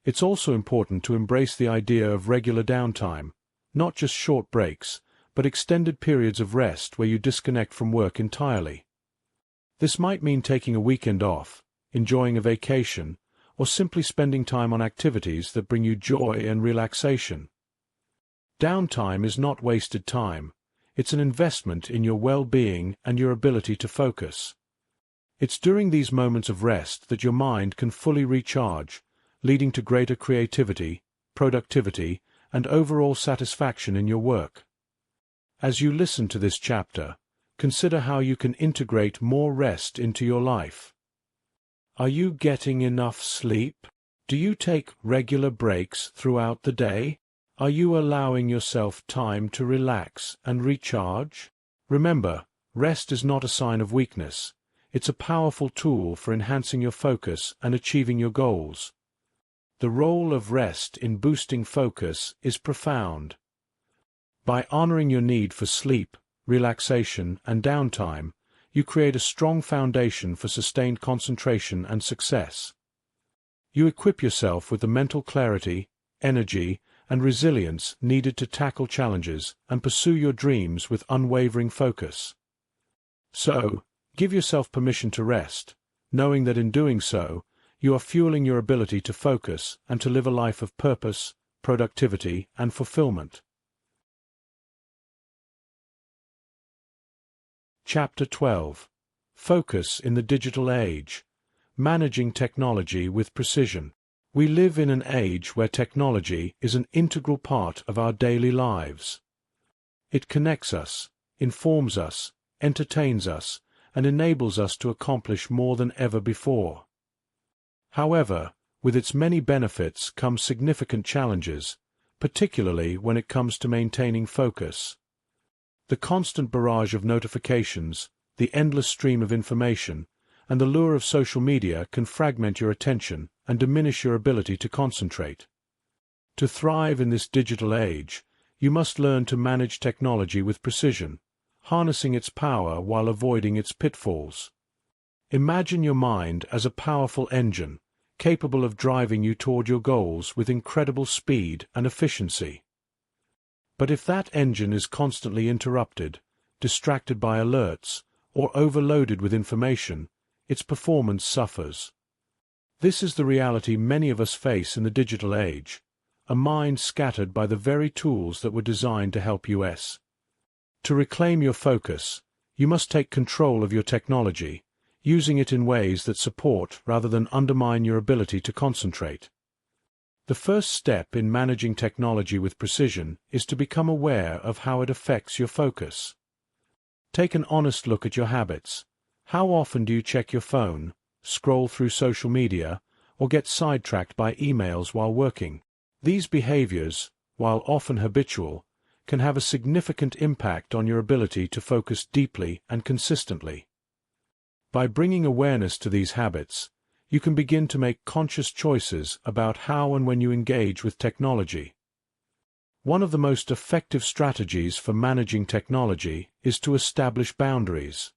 It's also important to embrace the idea of regular downtime, not just short breaks, but extended periods of rest where you disconnect from work entirely. This might mean taking a weekend off, enjoying a vacation, or simply spending time on activities that bring you joy and relaxation. Downtime is not wasted time. It's an investment in your well-being and your ability to focus. It's during these moments of rest that your mind can fully recharge, leading to greater creativity, productivity, and overall satisfaction in your work. As you listen to this chapter, consider how you can integrate more rest into your life. Are you getting enough sleep? Do you take regular breaks throughout the day? Are you allowing yourself time to relax and recharge? Remember, Rest is not a sign of weakness. It's a powerful tool for enhancing your focus and achieving your goals. The role of rest in boosting focus is profound. By honoring your need for sleep, relaxation, and downtime, you create a strong foundation for sustained concentration and success. You equip yourself with the mental clarity, energy, and resilience needed to tackle challenges and pursue your dreams with unwavering focus. So, give yourself permission to rest, knowing that in doing so, you are fueling your ability to focus and to live a life of purpose, productivity, and fulfillment. Chapter 12. Focus in the Digital Age. Managing Technology with Precision. We live in an age where technology is an integral part of our daily lives. It connects us, informs us, entertains us, and enables us to accomplish more than ever before. However, with its many benefits come significant challenges, particularly when it comes to maintaining focus. The constant barrage of notifications, the endless stream of information, and the lure of social media can fragment your attention and diminish your ability to concentrate. To thrive in this digital age, you must learn to manage technology with precision, harnessing its power while avoiding its pitfalls. Imagine your mind as a powerful engine, capable of driving you toward your goals with incredible speed and efficiency. But if that engine is constantly interrupted, distracted by alerts, or overloaded with information, its performance suffers. This is the reality many of us face in the digital age, a mind scattered by the very tools that were designed to help us. To reclaim your focus, you must take control of your technology, using it in ways that support rather than undermine your ability to concentrate. The first step in managing technology with precision is to become aware of how it affects your focus. Take an honest look at your habits. How often do you check your phone, scroll through social media, or get sidetracked by emails while working? These behaviors, while often habitual, can have a significant impact on your ability to focus deeply and consistently. By bringing awareness to these habits, you can begin to make conscious choices about how and when you engage with technology. One of the most effective strategies for managing technology is to establish boundaries.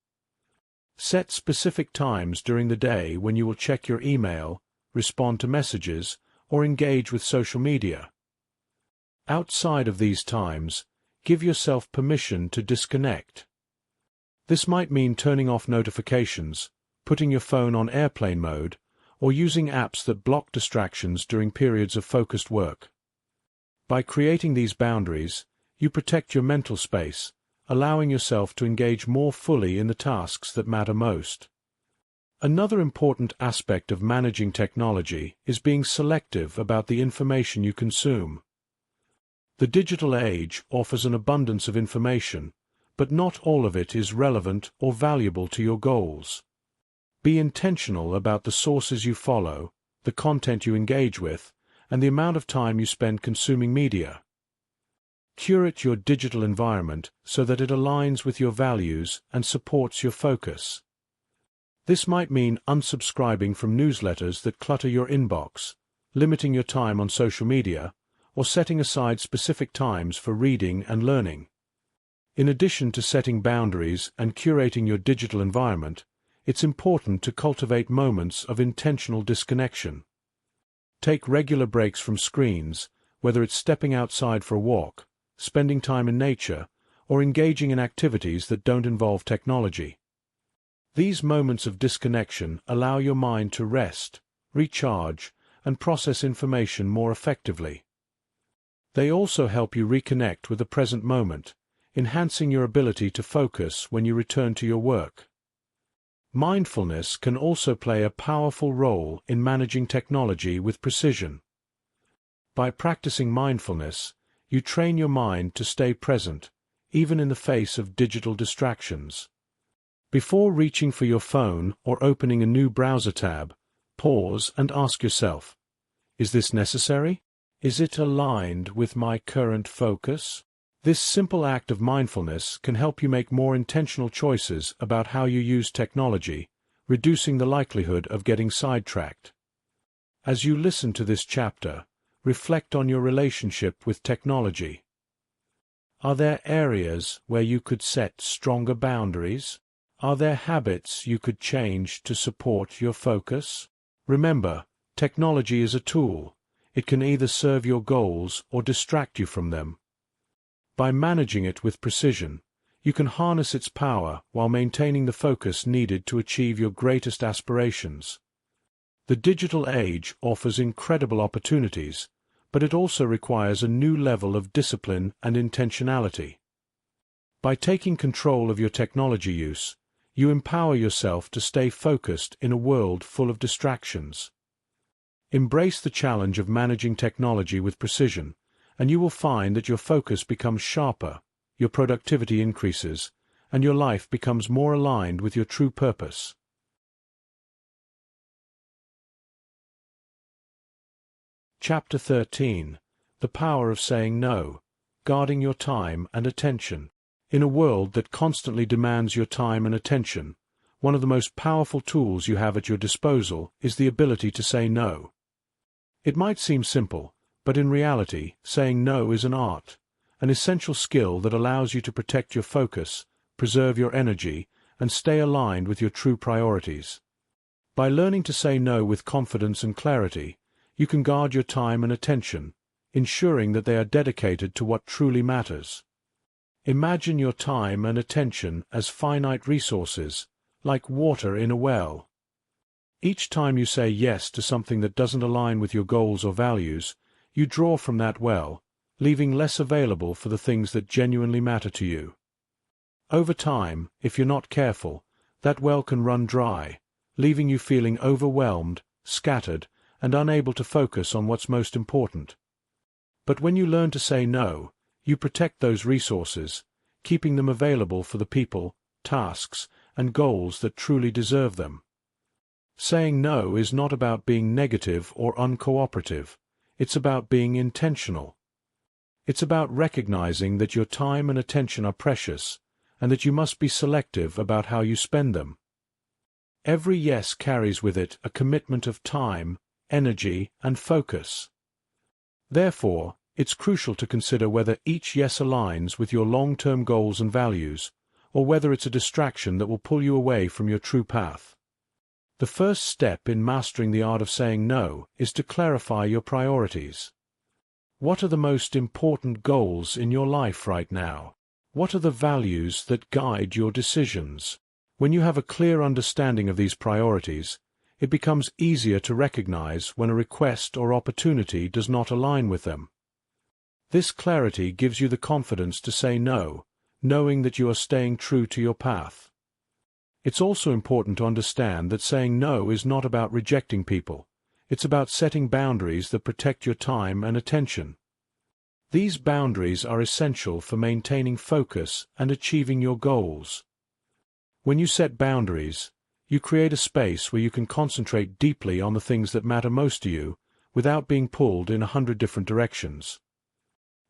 Set specific times during the day when you will check your email, respond to messages, or engage with social media. Outside of these times, give yourself permission to disconnect. This might mean turning off notifications, putting your phone on airplane mode, or using apps that block distractions during periods of focused work. By creating these boundaries, you protect your mental space, allowing yourself to engage more fully in the tasks that matter most. Another important aspect of managing technology is being selective about the information you consume. The digital age offers an abundance of information, but not all of it is relevant or valuable to your goals. Be intentional about the sources you follow, the content you engage with, and the amount of time you spend consuming media. Curate your digital environment so that it aligns with your values and supports your focus. This might mean unsubscribing from newsletters that clutter your inbox, limiting your time on social media, or setting aside specific times for reading and learning. In addition to setting boundaries and curating your digital environment, it's important to cultivate moments of intentional disconnection. Take regular breaks from screens, whether it's stepping outside for a walk, spending time in nature, or engaging in activities that don't involve technology. These moments of disconnection allow your mind to rest, recharge, and process information more effectively. They also help you reconnect with the present moment, enhancing your ability to focus when you return to your work. Mindfulness can also play a powerful role in managing technology with precision. By practicing mindfulness, you train your mind to stay present, even in the face of digital distractions. Before reaching for your phone or opening a new browser tab, pause and ask yourself, is this necessary? Is it aligned with my current focus? This simple act of mindfulness can help you make more intentional choices about how you use technology, reducing the likelihood of getting sidetracked. As you listen to this chapter, reflect on your relationship with technology. Are there areas where you could set stronger boundaries? Are there habits you could change to support your focus? Remember, technology is a tool. It can either serve your goals or distract you from them. By managing it with precision, you can harness its power while maintaining the focus needed to achieve your greatest aspirations. The digital age offers incredible opportunities, but it also requires a new level of discipline and intentionality. By taking control of your technology use, you empower yourself to stay focused in a world full of distractions. Embrace the challenge of managing technology with precision, and you will find that your focus becomes sharper, your productivity increases, and your life becomes more aligned with your true purpose. Chapter 13. The Power of Saying No, Guarding Your Time and Attention. In a world that constantly demands your time and attention, one of the most powerful tools you have at your disposal is the ability to say no. It might seem simple, but in reality, saying no is an art, an essential skill that allows you to protect your focus, preserve your energy, and stay aligned with your true priorities. By learning to say no with confidence and clarity, you can guard your time and attention, ensuring that they are dedicated to what truly matters. Imagine your time and attention as finite resources, like water in a well. Each time you say yes to something that doesn't align with your goals or values, you draw from that well, leaving less available for the things that genuinely matter to you. Over time, if you're not careful, that well can run dry, leaving you feeling overwhelmed, scattered, and unable to focus on what's most important. But when you learn to say no, you protect those resources, keeping them available for the people, tasks, and goals that truly deserve them. Saying no is not about being negative or uncooperative. It's about being intentional. It's about recognizing that your time and attention are precious, and that you must be selective about how you spend them. Every yes carries with it a commitment of time, energy, and focus. Therefore, it's crucial to consider whether each yes aligns with your long-term goals and values, or whether it's a distraction that will pull you away from your true path. The first step in mastering the art of saying no is to clarify your priorities. What are the most important goals in your life right now? What are the values that guide your decisions? When you have a clear understanding of these priorities, it becomes easier to recognize when a request or opportunity does not align with them. This clarity gives you the confidence to say no, knowing that you are staying true to your path. It's also important to understand that saying no is not about rejecting people. It's about setting boundaries that protect your time and attention. These boundaries are essential for maintaining focus and achieving your goals. When you set boundaries, you create a space where you can concentrate deeply on the things that matter most to you, without being pulled in 100 different directions.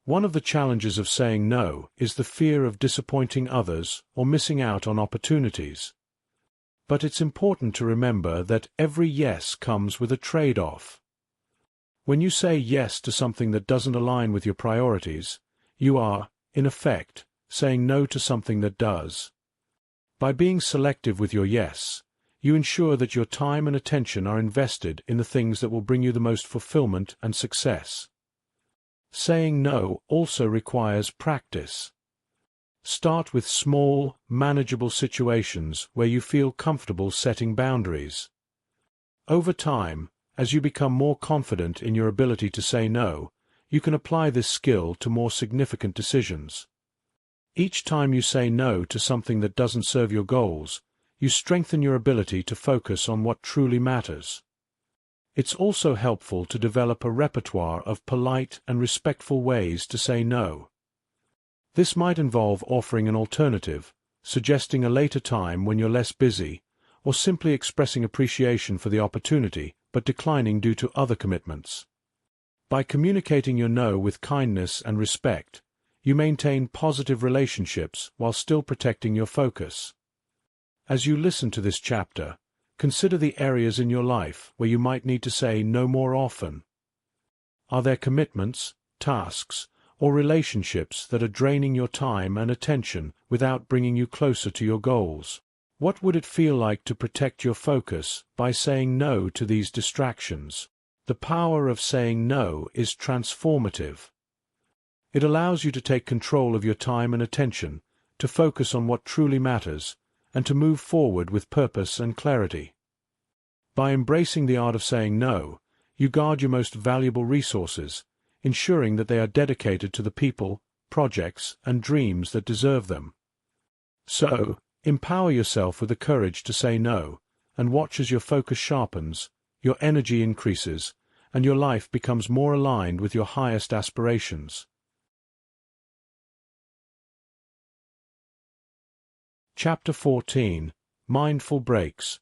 One of the challenges of saying no is the fear of disappointing others or missing out on opportunities. But it's important to remember that every yes comes with a trade-off. When you say yes to something that doesn't align with your priorities, you are, in effect, saying no to something that does. By being selective with your yes, you ensure that your time and attention are invested in the things that will bring you the most fulfillment and success. Saying no also requires practice. Start with small, manageable situations where you feel comfortable setting boundaries. Over time, as you become more confident in your ability to say no, you can apply this skill to more significant decisions. Each time you say no to something that doesn't serve your goals, you strengthen your ability to focus on what truly matters. It's also helpful to develop a repertoire of polite and respectful ways to say no. This might involve offering an alternative, suggesting a later time when you're less busy, or simply expressing appreciation for the opportunity but declining due to other commitments. By communicating your no with kindness and respect, you maintain positive relationships while still protecting your focus. As you listen to this chapter, consider the areas in your life where you might need to say no more often. Are there commitments, tasks, or relationships that are draining your time and attention without bringing you closer to your goals? What would it feel like to protect your focus by saying no to these distractions? The power of saying no is transformative. It allows you to take control of your time and attention, to focus on what truly matters, and to move forward with purpose and clarity. By embracing the art of saying no, you guard your most valuable resources, ensuring that they are dedicated to the people, projects, and dreams that deserve them. So, empower yourself with the courage to say no, and watch as your focus sharpens, your energy increases, and your life becomes more aligned with your highest aspirations. Chapter 14. Mindful Breaks.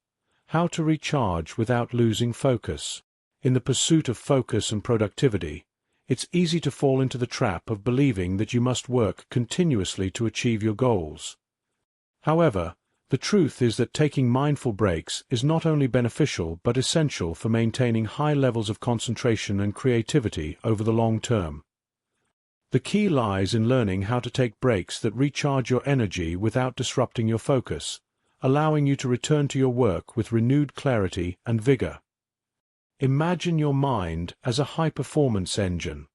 How to recharge without losing focus. In the pursuit of focus and productivity, it's easy to fall into the trap of believing that you must work continuously to achieve your goals. However, the truth is that taking mindful breaks is not only beneficial but essential for maintaining high levels of concentration and creativity over the long term. The key lies in learning how to take breaks that recharge your energy without disrupting your focus, allowing you to return to your work with renewed clarity and vigor. Imagine your mind as a high-performance engine.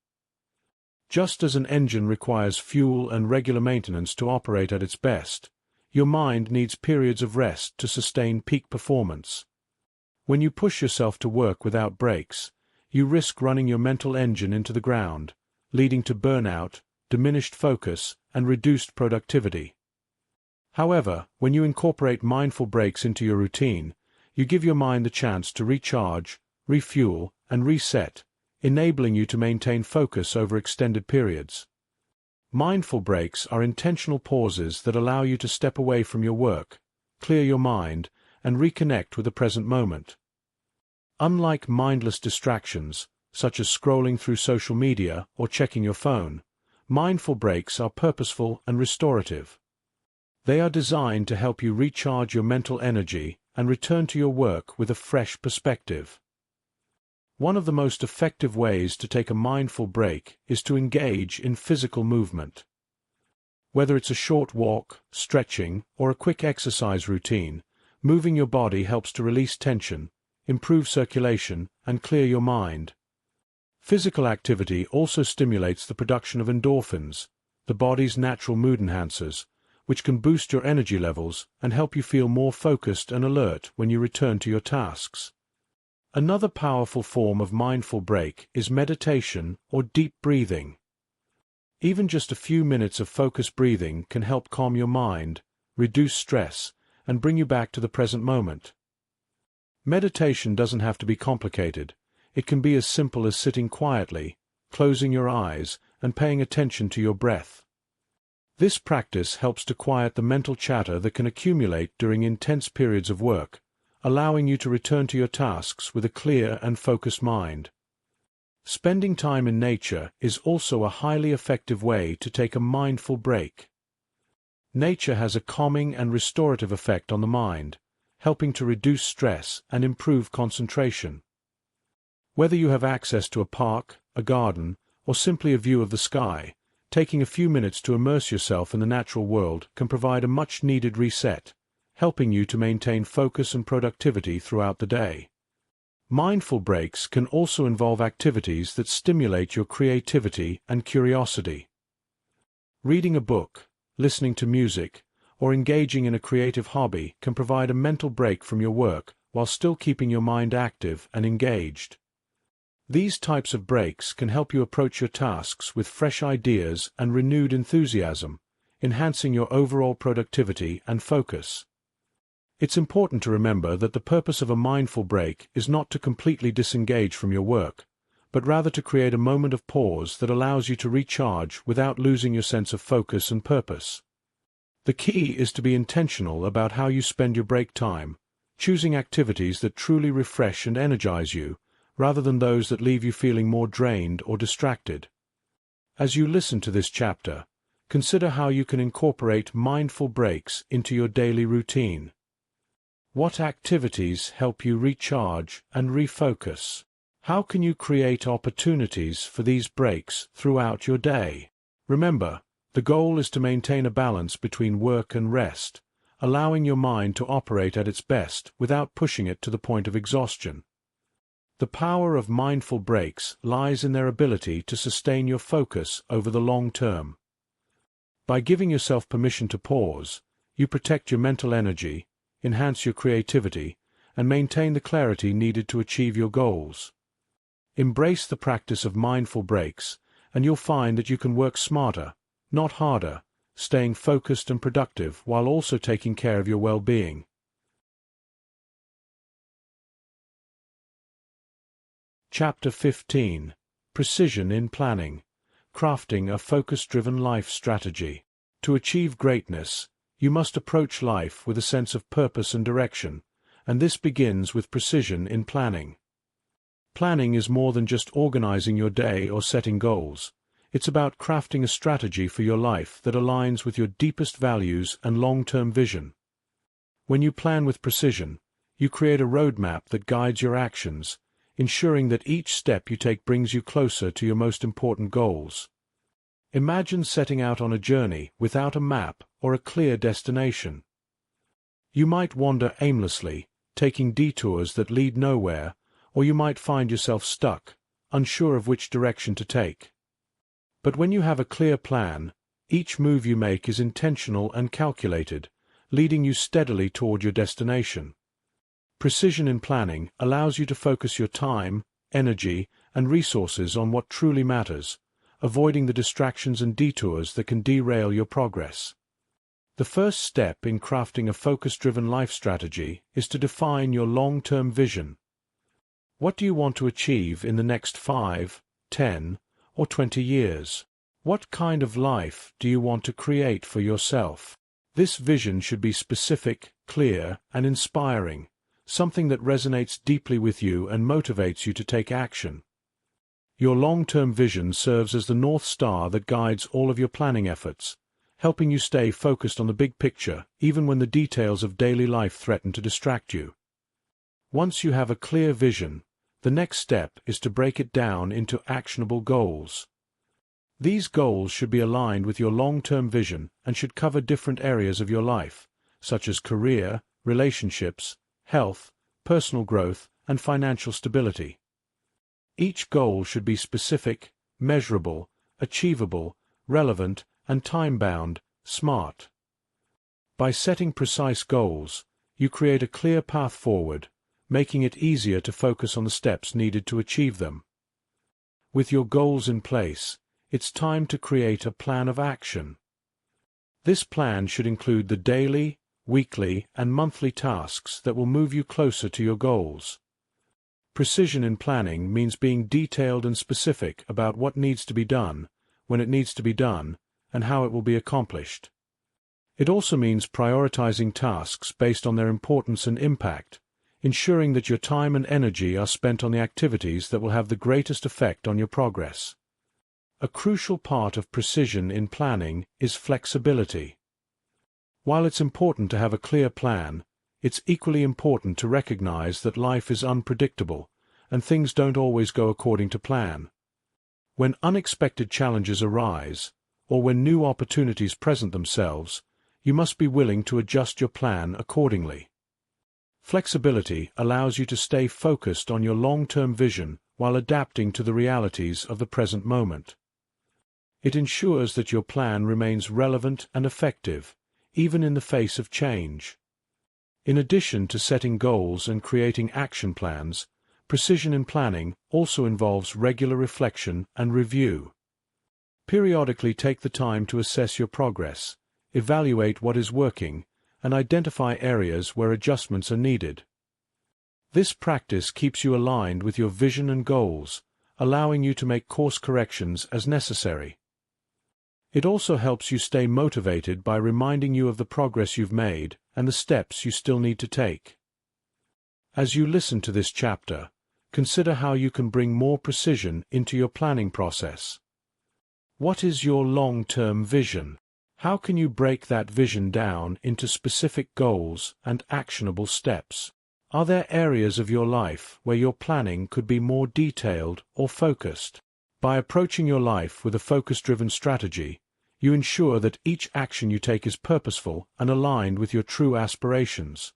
Just as an engine requires fuel and regular maintenance to operate at its best, your mind needs periods of rest to sustain peak performance. When you push yourself to work without breaks, you risk running your mental engine into the ground, leading to burnout, diminished focus, and reduced productivity. However, when you incorporate mindful breaks into your routine, you give your mind the chance to recharge, refuel, and reset, enabling you to maintain focus over extended periods. Mindful breaks are intentional pauses that allow you to step away from your work, clear your mind, and reconnect with the present moment. Unlike mindless distractions, such as scrolling through social media or checking your phone, mindful breaks are purposeful and restorative. They are designed to help you recharge your mental energy and return to your work with a fresh perspective. One of the most effective ways to take a mindful break is to engage in physical movement. Whether it's a short walk, stretching, or a quick exercise routine, moving your body helps to release tension, improve circulation, and clear your mind. Physical activity also stimulates the production of endorphins, the body's natural mood enhancers, which can boost your energy levels and help you feel more focused and alert when you return to your tasks. Another powerful form of mindful break is meditation or deep breathing. Even just a few minutes of focused breathing can help calm your mind, reduce stress, and bring you back to the present moment. Meditation doesn't have to be complicated. It can be as simple as sitting quietly, closing your eyes, and paying attention to your breath. This practice helps to quiet the mental chatter that can accumulate during intense periods of work, allowing you to return to your tasks with a clear and focused mind. Spending time in nature is also a highly effective way to take a mindful break. Nature has a calming and restorative effect on the mind, helping to reduce stress and improve concentration. Whether you have access to a park, a garden, or simply a view of the sky, taking a few minutes to immerse yourself in the natural world can provide a much-needed reset, helping you to maintain focus and productivity throughout the day. Mindful breaks can also involve activities that stimulate your creativity and curiosity. Reading a book, listening to music, or engaging in a creative hobby can provide a mental break from your work while still keeping your mind active and engaged. These types of breaks can help you approach your tasks with fresh ideas and renewed enthusiasm, enhancing your overall productivity and focus. It's important to remember that the purpose of a mindful break is not to completely disengage from your work, but rather to create a moment of pause that allows you to recharge without losing your sense of focus and purpose. The key is to be intentional about how you spend your break time, choosing activities that truly refresh and energize you, rather than those that leave you feeling more drained or distracted. As you listen to this chapter, consider how you can incorporate mindful breaks into your daily routine. What activities help you recharge and refocus? How can you create opportunities for these breaks throughout your day? Remember, the goal is to maintain a balance between work and rest, allowing your mind to operate at its best without pushing it to the point of exhaustion. The power of mindful breaks lies in their ability to sustain your focus over the long term. By giving yourself permission to pause, you protect your mental energy, enhance your creativity, and maintain the clarity needed to achieve your goals. Embrace the practice of mindful breaks, and you'll find that you can work smarter, not harder, staying focused and productive while also taking care of your well-being. Chapter 15. Precision in Planning. Crafting a focus-driven life strategy. To achieve greatness, you must approach life with a sense of purpose and direction, and this begins with precision in planning. Planning is more than just organizing your day or setting goals. It's about crafting a strategy for your life that aligns with your deepest values and long-term vision. When you plan with precision, you create a roadmap that guides your actions, ensuring that each step you take brings you closer to your most important goals. Imagine setting out on a journey without a map or a clear destination. You might wander aimlessly, taking detours that lead nowhere, or you might find yourself stuck, unsure of which direction to take. But when you have a clear plan, each move you make is intentional and calculated, leading you steadily toward your destination. Precision in planning allows you to focus your time, energy, and resources on what truly matters, avoiding the distractions and detours that can derail your progress. The first step in crafting a focus-driven life strategy is to define your long-term vision. What do you want to achieve in the next 5, 10, or 20 years? What kind of life do you want to create for yourself? This vision should be specific, clear, and inspiring, something that resonates deeply with you and motivates you to take action. Your long-term vision serves as the North Star that guides all of your planning efforts, helping you stay focused on the big picture even when the details of daily life threaten to distract you. Once you have a clear vision, the next step is to break it down into actionable goals. These goals should be aligned with your long-term vision and should cover different areas of your life, such as career, relationships, health, personal growth, and financial stability. Each goal should be specific, measurable, achievable, relevant, and time-bound, SMART. By setting precise goals, you create a clear path forward, making it easier to focus on the steps needed to achieve them. With your goals in place, it's time to create a plan of action. This plan should include the daily, weekly, and monthly tasks that will move you closer to your goals. Precision in planning means being detailed and specific about what needs to be done, when it needs to be done, and how it will be accomplished. It also means prioritizing tasks based on their importance and impact, ensuring that your time and energy are spent on the activities that will have the greatest effect on your progress. A crucial part of precision in planning is flexibility. While it's important to have a clear plan, it's equally important to recognize that life is unpredictable, and things don't always go according to plan. When unexpected challenges arise, or when new opportunities present themselves, you must be willing to adjust your plan accordingly. Flexibility allows you to stay focused on your long-term vision while adapting to the realities of the present moment. It ensures that your plan remains relevant and effective, even in the face of change. In addition to setting goals and creating action plans, precision in planning also involves regular reflection and review. Periodically take the time to assess your progress, evaluate what is working, and identify areas where adjustments are needed. This practice keeps you aligned with your vision and goals, allowing you to make course corrections as necessary. It also helps you stay motivated by reminding you of the progress you've made and the steps you still need to take. As you listen to this chapter, consider how you can bring more precision into your planning process. What is your long-term vision? How can you break that vision down into specific goals and actionable steps? Are there areas of your life where your planning could be more detailed or focused? By approaching your life with a focus-driven strategy, you ensure that each action you take is purposeful and aligned with your true aspirations.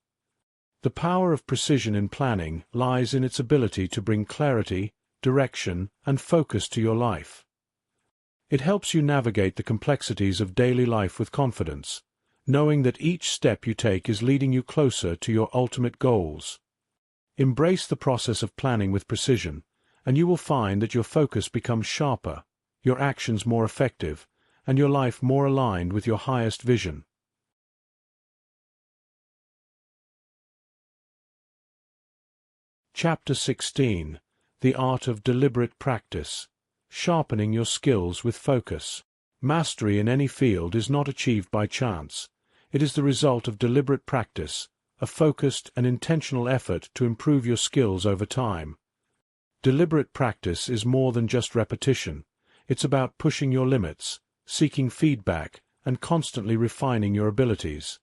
The power of precision in planning lies in its ability to bring clarity, direction, and focus to your life. It helps you navigate the complexities of daily life with confidence, knowing that each step you take is leading you closer to your ultimate goals. Embrace the process of planning with precision, and you will find that your focus becomes sharper, your actions more effective, and your life more aligned with your highest vision. Chapter 16: The Art of Deliberate Practice. Sharpening your skills with focus. Mastery in any field is not achieved by chance. It is the result of deliberate practice, a focused and intentional effort to improve your skills over time. Deliberate practice is more than just repetition. It's about pushing your limits, seeking feedback, and constantly refining your abilities.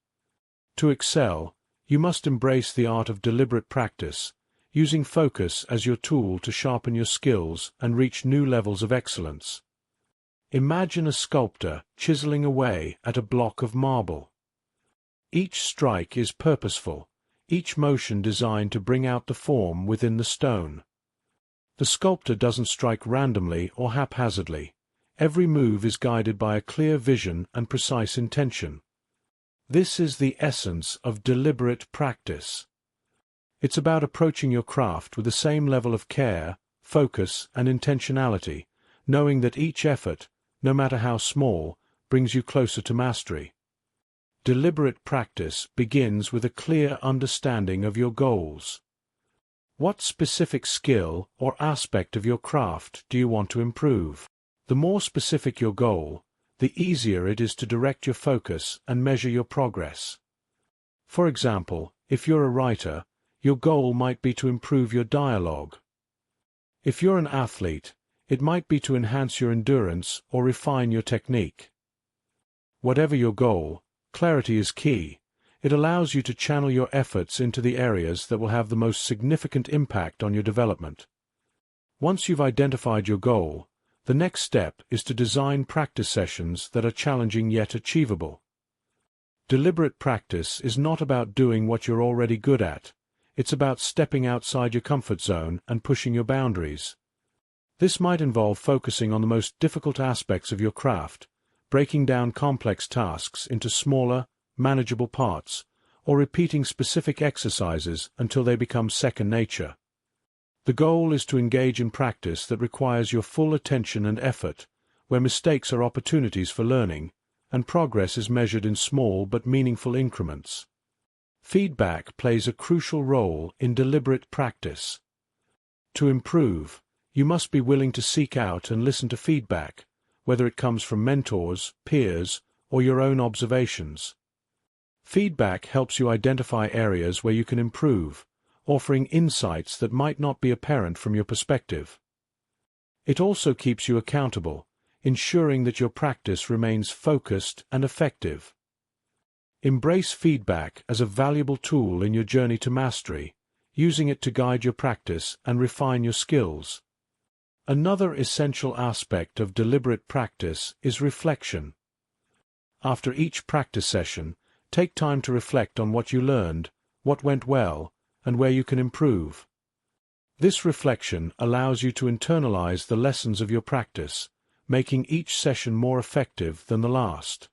To excel, you must embrace the art of deliberate practice, using focus as your tool to sharpen your skills and reach new levels of excellence. Imagine a sculptor chiseling away at a block of marble. Each strike is purposeful, each motion designed to bring out the form within the stone. The sculptor doesn't strike randomly or haphazardly. Every move is guided by a clear vision and precise intention. This is the essence of deliberate practice. It's about approaching your craft with the same level of care, focus, and intentionality, knowing that each effort, no matter how small, brings you closer to mastery. Deliberate practice begins with a clear understanding of your goals. What specific skill or aspect of your craft do you want to improve? The more specific your goal, the easier it is to direct your focus and measure your progress. For example, if you're a writer, your goal might be to improve your dialogue. If you're an athlete, it might be to enhance your endurance or refine your technique. Whatever your goal, clarity is key. It allows you to channel your efforts into the areas that will have the most significant impact on your development. Once you've identified your goal, the next step is to design practice sessions that are challenging yet achievable. Deliberate practice is not about doing what you're already good at. It's about stepping outside your comfort zone and pushing your boundaries. This might involve focusing on the most difficult aspects of your craft, breaking down complex tasks into smaller, manageable parts, or repeating specific exercises until they become second nature. The goal is to engage in practice that requires your full attention and effort, where mistakes are opportunities for learning, and progress is measured in small but meaningful increments. Feedback plays a crucial role in deliberate practice. To improve, you must be willing to seek out and listen to feedback, whether it comes from mentors, peers, or your own observations. Feedback helps you identify areas where you can improve, offering insights that might not be apparent from your perspective. It also keeps you accountable, ensuring that your practice remains focused and effective. Embrace feedback as a valuable tool in your journey to mastery, using it to guide your practice and refine your skills. Another essential aspect of deliberate practice is reflection. After each practice session, take time to reflect on what you learned, what went well, and where you can improve. This reflection allows you to internalize the lessons of your practice, making each session more effective than the last.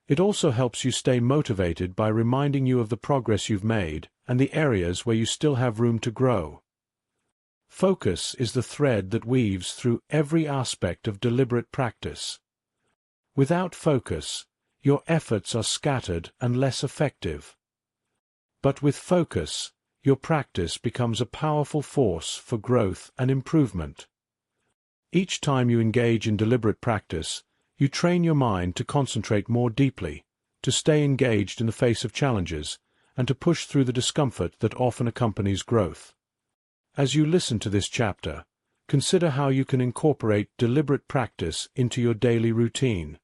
It also helps you stay motivated by reminding you of the progress you've made and the areas where you still have room to grow. Focus is the thread that weaves through every aspect of deliberate practice. Without focus, your efforts are scattered and less effective. But with focus, your practice becomes a powerful force for growth and improvement. Each time you engage in deliberate practice, you train your mind to concentrate more deeply, to stay engaged in the face of challenges, and to push through the discomfort that often accompanies growth. As you listen to this chapter, consider how you can incorporate deliberate practice into your daily routine.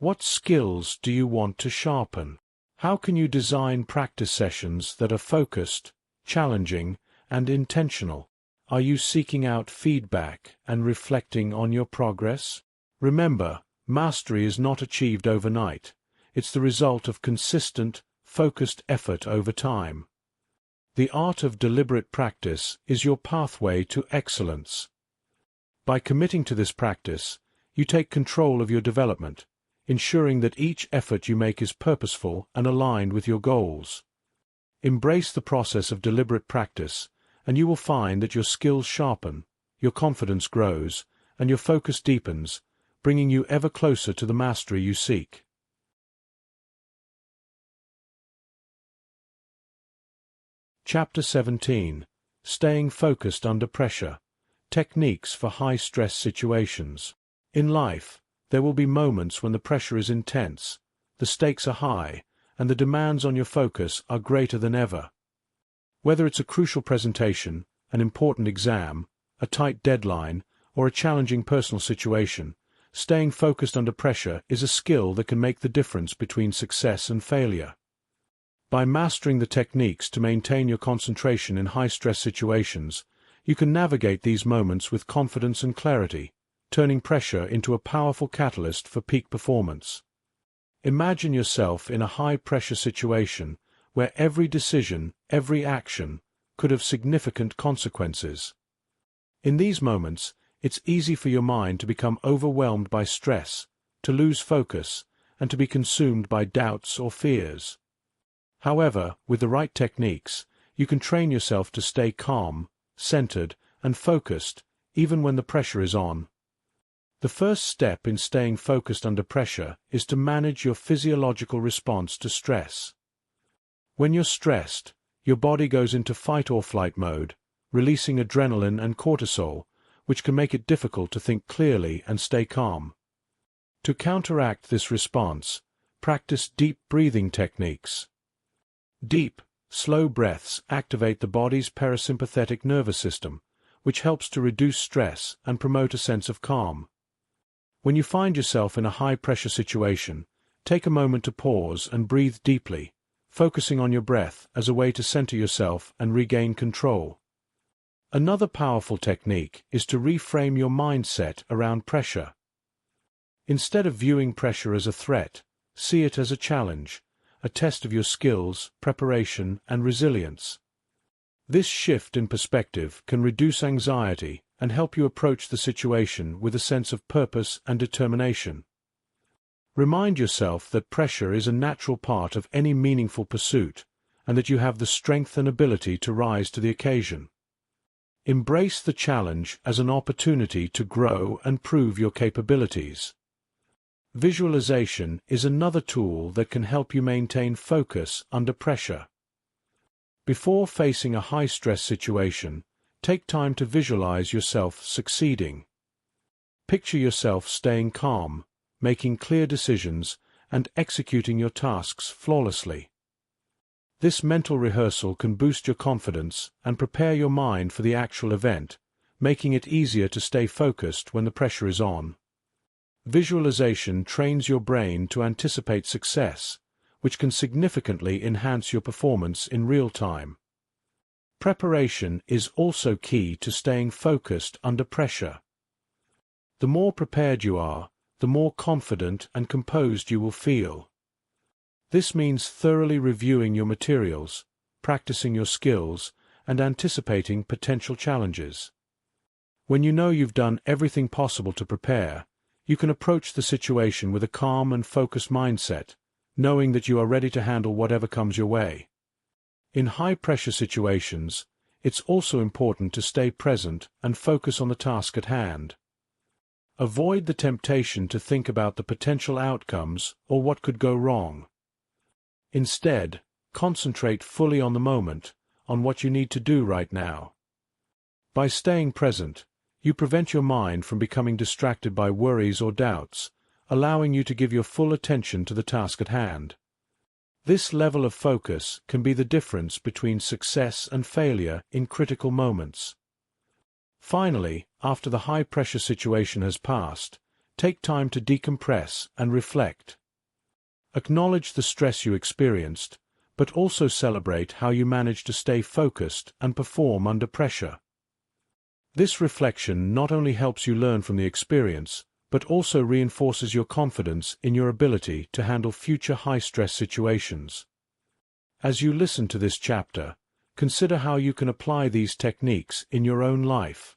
What skills do you want to sharpen? How can you design practice sessions that are focused, challenging, and intentional? Are you seeking out feedback and reflecting on your progress? Remember, mastery is not achieved overnight. It's the result of consistent, focused effort over time. The art of deliberate practice is your pathway to excellence. By committing to this practice, you take control of your development, ensuring that each effort you make is purposeful and aligned with your goals. Embrace the process of deliberate practice, and you will find that your skills sharpen, your confidence grows, and your focus deepens, bringing you ever closer to the mastery you seek. Chapter 17. Staying Focused Under Pressure. Techniques for High-Stress Situations. In life, there will be moments when the pressure is intense, the stakes are high, and the demands on your focus are greater than ever. Whether it's a crucial presentation, an important exam, a tight deadline, or a challenging personal situation, staying focused under pressure is a skill that can make the difference between success and failure. By mastering the techniques to maintain your concentration in high-stress situations, you can navigate these moments with confidence and clarity, turning pressure into a powerful catalyst for peak performance. Imagine yourself in a high-pressure situation where every decision, every action, could have significant consequences. In these moments, it's easy for your mind to become overwhelmed by stress, to lose focus, and to be consumed by doubts or fears. However, with the right techniques, you can train yourself to stay calm, centered, and focused, even when the pressure is on. The first step in staying focused under pressure is to manage your physiological response to stress. When you're stressed, your body goes into fight-or-flight mode, releasing adrenaline and cortisol, which can make it difficult to think clearly and stay calm. To counteract this response, practice deep breathing techniques. Deep, slow breaths activate the body's parasympathetic nervous system, which helps to reduce stress and promote a sense of calm. When you find yourself in a high-pressure situation, take a moment to pause and breathe deeply, focusing on your breath as a way to center yourself and regain control. Another powerful technique is to reframe your mindset around pressure. Instead of viewing pressure as a threat, see it as a challenge, a test of your skills, preparation, and resilience. This shift in perspective can reduce anxiety and help you approach the situation with a sense of purpose and determination. Remind yourself that pressure is a natural part of any meaningful pursuit, and that you have the strength and ability to rise to the occasion. Embrace the challenge as an opportunity to grow and prove your capabilities. Visualization is another tool that can help you maintain focus under pressure. Before facing a high-stress situation, take time to visualize yourself succeeding. Picture yourself staying calm, making clear decisions, and executing your tasks flawlessly. This mental rehearsal can boost your confidence and prepare your mind for the actual event, making it easier to stay focused when the pressure is on. Visualization trains your brain to anticipate success, which can significantly enhance your performance in real time. Preparation is also key to staying focused under pressure. The more prepared you are, the more confident and composed you will feel. This means thoroughly reviewing your materials, practicing your skills, and anticipating potential challenges. When you know you've done everything possible to prepare, you can approach the situation with a calm and focused mindset, knowing that you are ready to handle whatever comes your way. In high-pressure situations, it's also important to stay present and focus on the task at hand. Avoid the temptation to think about the potential outcomes or what could go wrong. Instead, concentrate fully on the moment, on what you need to do right now. By staying present, you prevent your mind from becoming distracted by worries or doubts, allowing you to give your full attention to the task at hand. This level of focus can be the difference between success and failure in critical moments. Finally, after the high-pressure situation has passed, take time to decompress and reflect. Acknowledge the stress you experienced, but also celebrate how you managed to stay focused and perform under pressure. This reflection not only helps you learn from the experience, but also reinforces your confidence in your ability to handle future high-stress situations. As you listen to this chapter, consider how you can apply these techniques in your own life.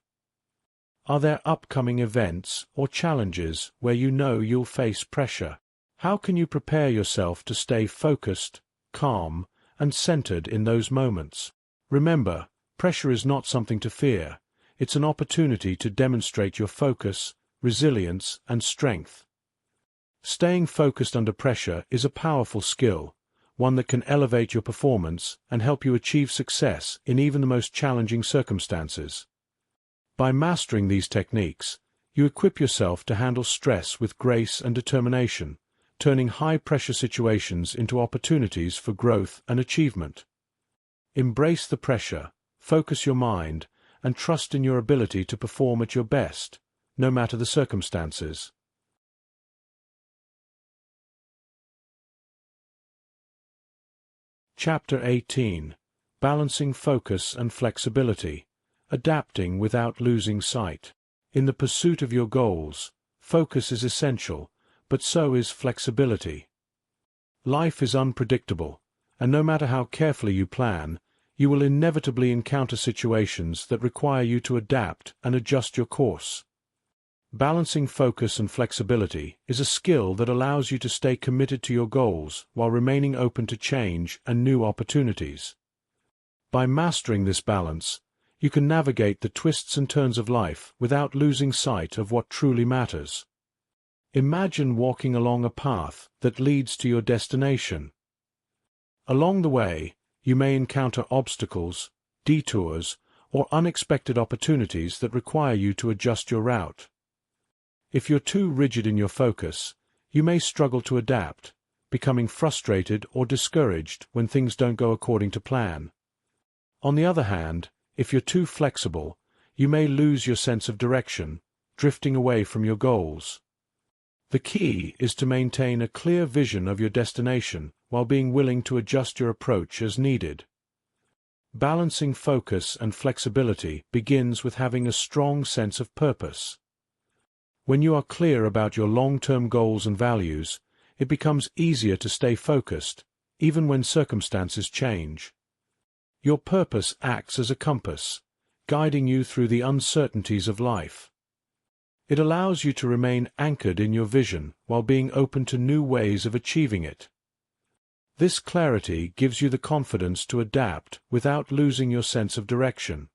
Are there upcoming events or challenges where you know you'll face pressure? How can you prepare yourself to stay focused, calm, and centered in those moments? Remember, pressure is not something to fear. It's an opportunity to demonstrate your focus, resilience, and strength. Staying focused under pressure is a powerful skill, one that can elevate your performance and help you achieve success in even the most challenging circumstances. By mastering these techniques, you equip yourself to handle stress with grace and determination, turning high-pressure situations into opportunities for growth and achievement. Embrace the pressure, focus your mind, and trust in your ability to perform at your best, no matter the circumstances. Chapter 18. Balancing Focus and Flexibility. Adapting without losing sight. In the pursuit of your goals, focus is essential, but so is flexibility. Life is unpredictable, and no matter how carefully you plan, you will inevitably encounter situations that require you to adapt and adjust your course. Balancing focus and flexibility is a skill that allows you to stay committed to your goals while remaining open to change and new opportunities. By mastering this balance, you can navigate the twists and turns of life without losing sight of what truly matters. Imagine walking along a path that leads to your destination. Along the way, you may encounter obstacles, detours, or unexpected opportunities that require you to adjust your route. If you're too rigid in your focus, you may struggle to adapt, becoming frustrated or discouraged when things don't go according to plan. On the other hand, if you're too flexible, you may lose your sense of direction, drifting away from your goals. The key is to maintain a clear vision of your destination while being willing to adjust your approach as needed. Balancing focus and flexibility begins with having a strong sense of purpose. When you are clear about your long-term goals and values, it becomes easier to stay focused, even when circumstances change. Your purpose acts as a compass, guiding you through the uncertainties of life. It allows you to remain anchored in your vision while being open to new ways of achieving it. This clarity gives you the confidence to adapt without losing your sense of direction.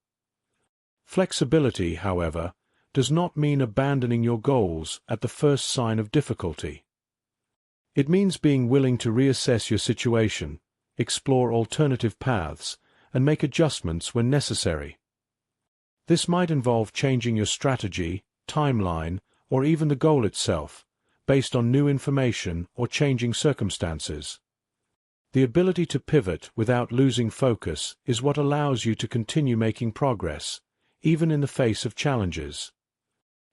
Flexibility, however, does not mean abandoning your goals at the first sign of difficulty. It means being willing to reassess your situation, explore alternative paths, and make adjustments when necessary. This might involve changing your strategy, timeline, or even the goal itself, based on new information or changing circumstances. The ability to pivot without losing focus is what allows you to continue making progress, even in the face of challenges.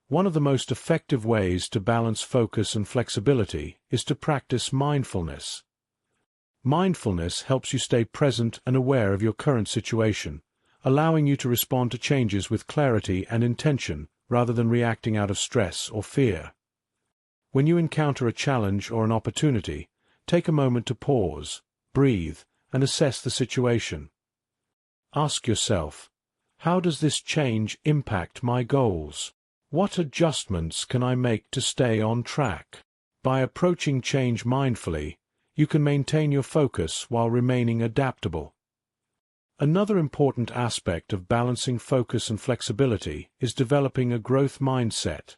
One of the most effective ways to balance focus and flexibility is to practice mindfulness. Mindfulness helps you stay present and aware of your current situation, allowing you to respond to changes with clarity and intention rather than reacting out of stress or fear. When you encounter a challenge or an opportunity, take a moment to pause, breathe, and assess the situation. Ask yourself, how does this change impact my goals? What adjustments can I make to stay on track? By approaching change mindfully, you can maintain your focus while remaining adaptable. Another important aspect of balancing focus and flexibility is developing a growth mindset.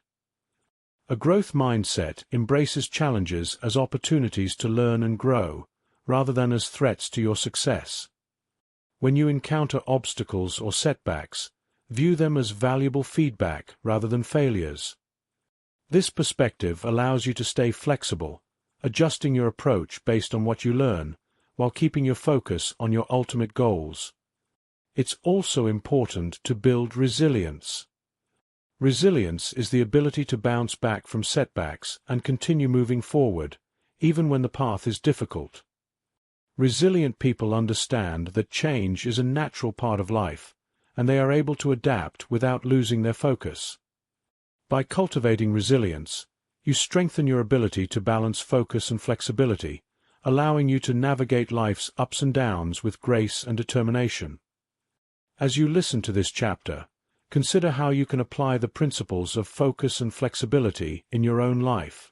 A growth mindset embraces challenges as opportunities to learn and grow, rather than as threats to your success. When you encounter obstacles or setbacks, view them as valuable feedback rather than failures. This perspective allows you to stay flexible, adjusting your approach based on what you learn, while keeping your focus on your ultimate goals. It's also important to build resilience. Resilience is the ability to bounce back from setbacks and continue moving forward, even when the path is difficult. Resilient people understand that change is a natural part of life, and they are able to adapt without losing their focus. By cultivating resilience, you strengthen your ability to balance focus and flexibility, allowing you to navigate life's ups and downs with grace and determination. As you listen to this chapter, consider how you can apply the principles of focus and flexibility in your own life.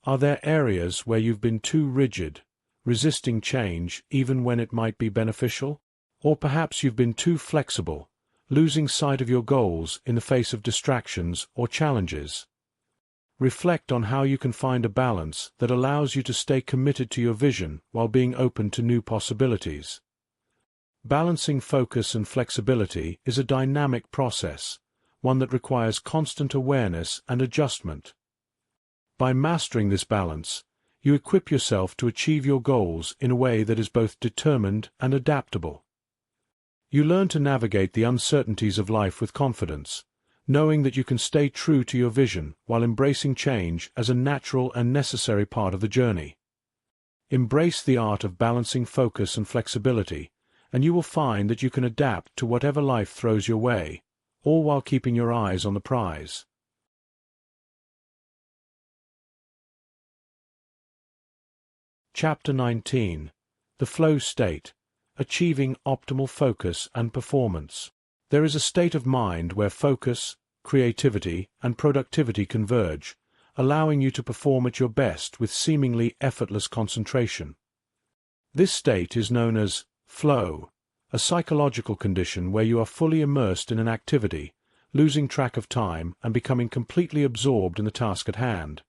Are there areas where you've been too rigid, resisting change even when it might be beneficial? Or perhaps you've been too flexible, losing sight of your goals in the face of distractions or challenges? Reflect on how you can find a balance that allows you to stay committed to your vision while being open to new possibilities. Balancing focus and flexibility is a dynamic process, one that requires constant awareness and adjustment. By mastering this balance, you equip yourself to achieve your goals in a way that is both determined and adaptable. You learn to navigate the uncertainties of life with confidence, knowing that you can stay true to your vision while embracing change as a natural and necessary part of the journey. Embrace the art of balancing focus and flexibility, and you will find that you can adapt to whatever life throws your way, all while keeping your eyes on the prize. Chapter 19. The Flow State. Achieving Optimal Focus and Performance. There is a state of mind where focus, creativity, and productivity converge, allowing you to perform at your best with seemingly effortless concentration. This state is known as flow, a psychological condition where you are fully immersed in an activity, losing track of time and becoming completely absorbed in the task at hand.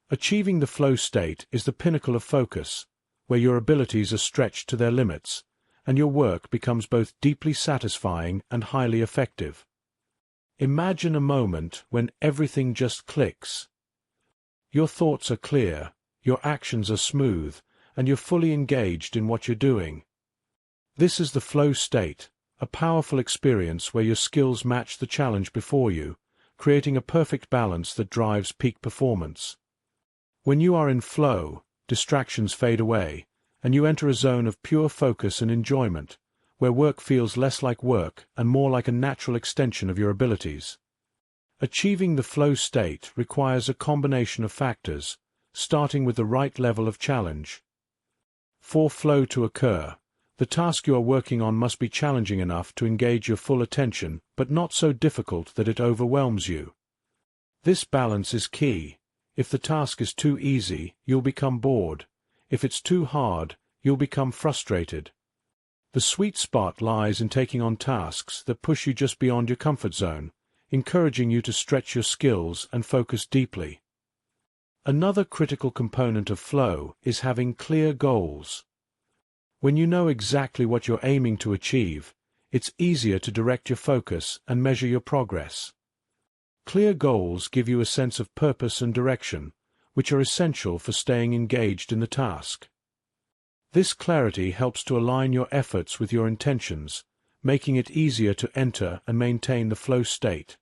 Achieving the flow state is the pinnacle of focus, where your abilities are stretched to their limits, and your work becomes both deeply satisfying and highly effective. Imagine a moment when everything just clicks. Your thoughts are clear, your actions are smooth, and you're fully engaged in what you're doing. This is the flow state, a powerful experience where your skills match the challenge before you, creating a perfect balance that drives peak performance. When you are in flow, distractions fade away, and you enter a zone of pure focus and enjoyment, where work feels less like work and more like a natural extension of your abilities. Achieving the flow state requires a combination of factors, starting with the right level of challenge. For flow to occur, the task you are working on must be challenging enough to engage your full attention, but not so difficult that it overwhelms you. This balance is key. If the task is too easy, you'll become bored. If it's too hard, you'll become frustrated. The sweet spot lies in taking on tasks that push you just beyond your comfort zone, encouraging you to stretch your skills and focus deeply. Another critical component of flow is having clear goals. When you know exactly what you're aiming to achieve, it's easier to direct your focus and measure your progress. Clear goals give you a sense of purpose and direction, which are essential for staying engaged in the task. This clarity helps to align your efforts with your intentions, making it easier to enter and maintain the flow state.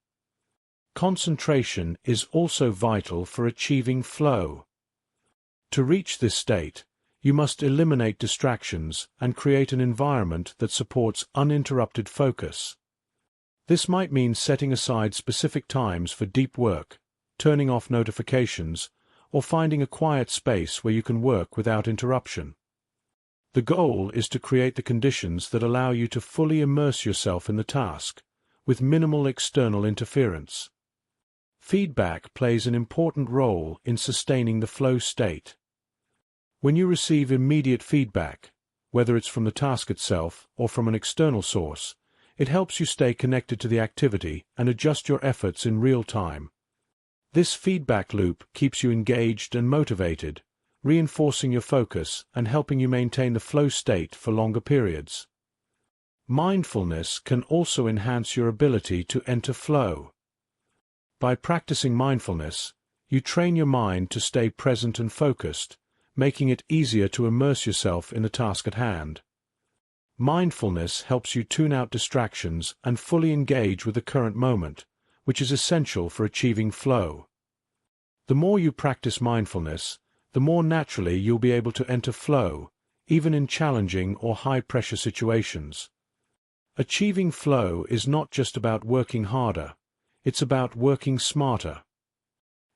Concentration is also vital for achieving flow. To reach this state, you must eliminate distractions and create an environment that supports uninterrupted focus. This might mean setting aside specific times for deep work, turning off notifications, or finding a quiet space where you can work without interruption. The goal is to create the conditions that allow you to fully immerse yourself in the task, with minimal external interference. Feedback plays an important role in sustaining the flow state. When you receive immediate feedback, whether it's from the task itself or from an external source, it helps you stay connected to the activity and adjust your efforts in real time. This feedback loop keeps you engaged and motivated, reinforcing your focus and helping you maintain the flow state for longer periods. Mindfulness can also enhance your ability to enter flow. By practicing mindfulness, you train your mind to stay present and focused, making it easier to immerse yourself in the task at hand. Mindfulness helps you tune out distractions and fully engage with the current moment, which is essential for achieving flow. The more you practice mindfulness, the more naturally you'll be able to enter flow, even in challenging or high-pressure situations. Achieving flow is not just about working harder, it's about working smarter.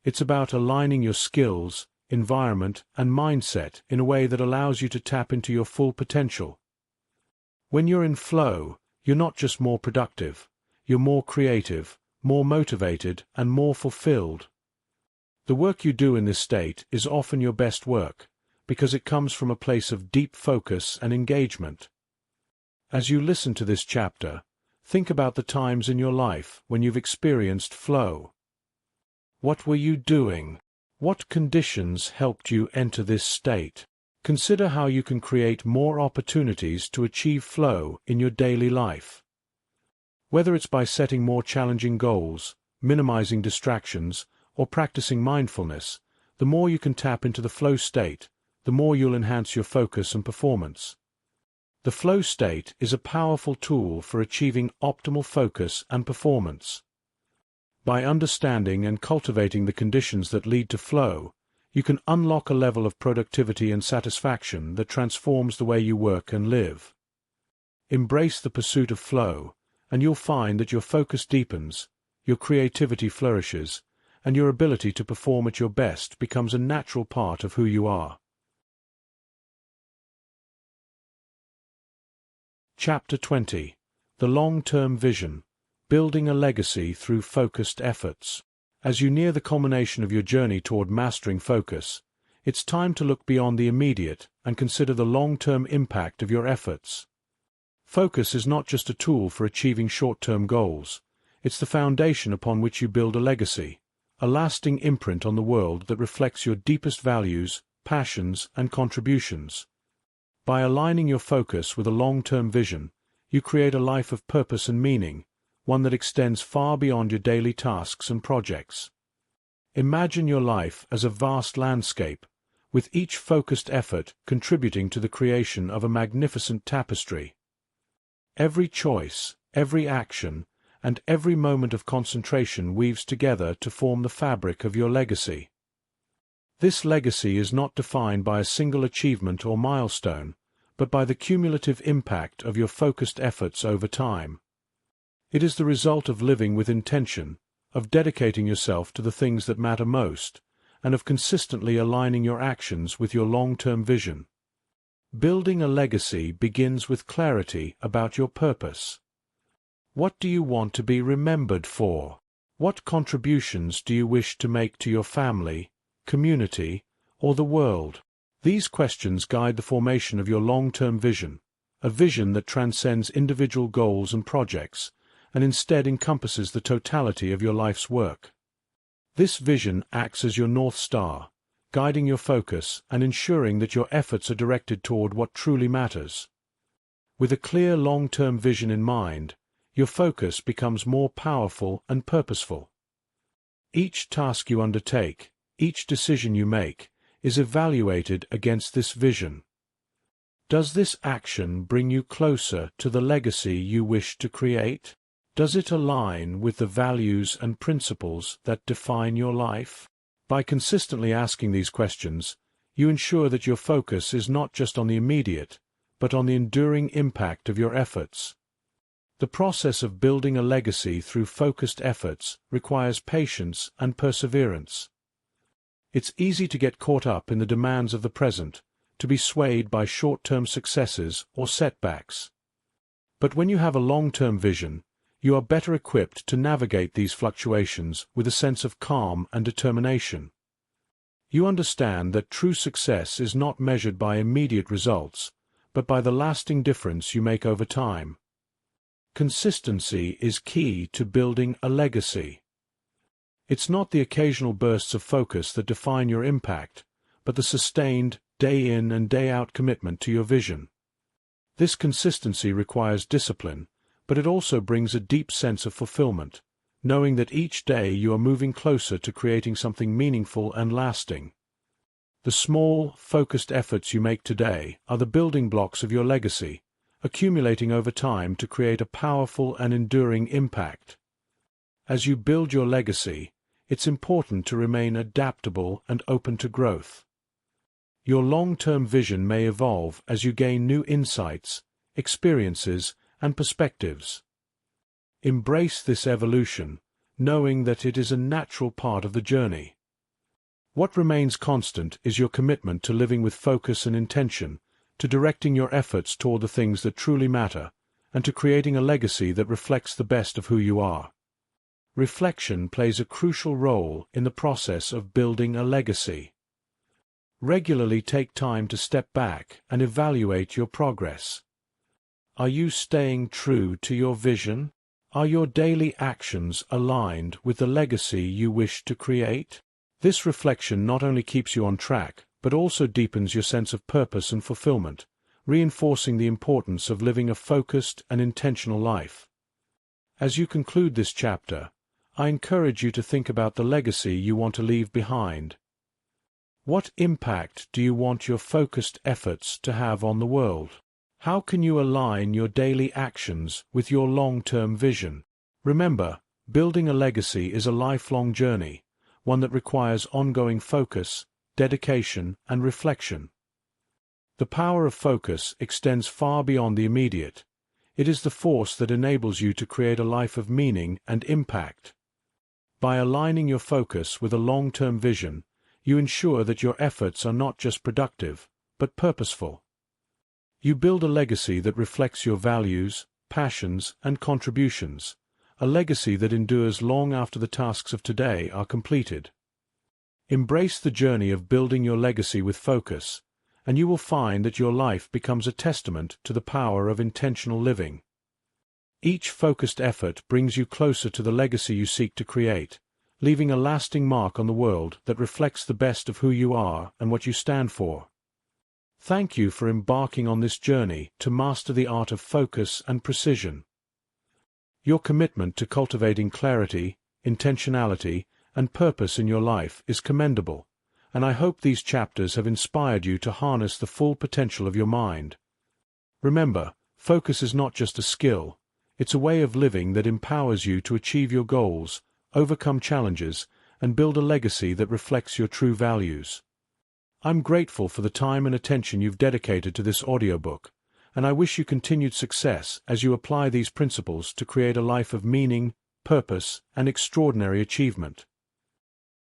It's about aligning your skills, environment, and mindset in a way that allows you to tap into your full potential. When you're in flow, you're not just more productive, you're more creative, more motivated, and more fulfilled. The work you do in this state is often your best work, because it comes from a place of deep focus and engagement. As you listen to this chapter, think about the times in your life when you've experienced flow. What were you doing? What conditions helped you enter this state? Consider how you can create more opportunities to achieve flow in your daily life. Whether it's by setting more challenging goals, minimizing distractions, or practicing mindfulness, the more you can tap into the flow state, the more you'll enhance your focus and performance. The flow state is a powerful tool for achieving optimal focus and performance. By understanding and cultivating the conditions that lead to flow, you can unlock a level of productivity and satisfaction that transforms the way you work and live. Embrace the pursuit of flow, and you'll find that your focus deepens, your creativity flourishes, and your ability to perform at your best becomes a natural part of who you are. Chapter 20. The Long-Term Vision. Building a Legacy Through Focused Efforts. As you near the culmination of your journey toward mastering focus, it's time to look beyond the immediate and consider the long-term impact of your efforts. Focus is not just a tool for achieving short-term goals, it's the foundation upon which you build a legacy, a lasting imprint on the world that reflects your deepest values, passions, and contributions. By aligning your focus with a long-term vision, you create a life of purpose and meaning, one that extends far beyond your daily tasks and projects. Imagine your life as a vast landscape, with each focused effort contributing to the creation of a magnificent tapestry. Every choice, every action, and every moment of concentration weaves together to form the fabric of your legacy. This legacy is not defined by a single achievement or milestone, but by the cumulative impact of your focused efforts over time. It is the result of living with intention, of dedicating yourself to the things that matter most, and of consistently aligning your actions with your long-term vision. Building a legacy begins with clarity about your purpose. What do you want to be remembered for? What contributions do you wish to make to your family, community, or the world? These questions guide the formation of your long-term vision, a vision that transcends individual goals and projects, and instead encompasses the totality of your life's work. This vision acts as your North Star, guiding your focus and ensuring that your efforts are directed toward what truly matters. With a clear long-term vision in mind, your focus becomes more powerful and purposeful. Each task you undertake, each decision you make, is evaluated against this vision. Does this action bring you closer to the legacy you wish to create? Does it align with the values and principles that define your life? By consistently asking these questions, you ensure that your focus is not just on the immediate, but on the enduring impact of your efforts. The process of building a legacy through focused efforts requires patience and perseverance. It's easy to get caught up in the demands of the present, to be swayed by short-term successes or setbacks. But when you have a long-term vision, you are better equipped to navigate these fluctuations with a sense of calm and determination. You understand that true success is not measured by immediate results, but by the lasting difference you make over time. Consistency is key to building a legacy. It's not the occasional bursts of focus that define your impact, but the sustained, day-in and day-out commitment to your vision. This consistency requires discipline, but it also brings a deep sense of fulfillment, knowing that each day you are moving closer to creating something meaningful and lasting. The small, focused efforts you make today are the building blocks of your legacy, accumulating over time to create a powerful and enduring impact. As you build your legacy, it's important to remain adaptable and open to growth. Your long-term vision may evolve as you gain new insights, experiences, and perspectives. Embrace this evolution, knowing that it is a natural part of the journey. What remains constant is your commitment to living with focus and intention, to directing your efforts toward the things that truly matter, and to creating a legacy that reflects the best of who you are. Reflection plays a crucial role in the process of building a legacy. Regularly take time to step back and evaluate your progress. Are you staying true to your vision? Are your daily actions aligned with the legacy you wish to create? This reflection not only keeps you on track, but also deepens your sense of purpose and fulfillment, reinforcing the importance of living a focused and intentional life. As you conclude this chapter, I encourage you to think about the legacy you want to leave behind. What impact do you want your focused efforts to have on the world? How can you align your daily actions with your long-term vision? Remember, building a legacy is a lifelong journey, one that requires ongoing focus, dedication, and reflection. The power of focus extends far beyond the immediate. It is the force that enables you to create a life of meaning and impact. By aligning your focus with a long-term vision, you ensure that your efforts are not just productive, but purposeful. You build a legacy that reflects your values, passions, and contributions, a legacy that endures long after the tasks of today are completed. Embrace the journey of building your legacy with focus, and you will find that your life becomes a testament to the power of intentional living. Each focused effort brings you closer to the legacy you seek to create, leaving a lasting mark on the world that reflects the best of who you are and what you stand for. Thank you for embarking on this journey to master the art of focus and precision. Your commitment to cultivating clarity, intentionality, and purpose in your life is commendable, and I hope these chapters have inspired you to harness the full potential of your mind. Remember, focus is not just a skill, it's a way of living that empowers you to achieve your goals, overcome challenges, and build a legacy that reflects your true values. I'm grateful for the time and attention you've dedicated to this audiobook, and I wish you continued success as you apply these principles to create a life of meaning, purpose, and extraordinary achievement.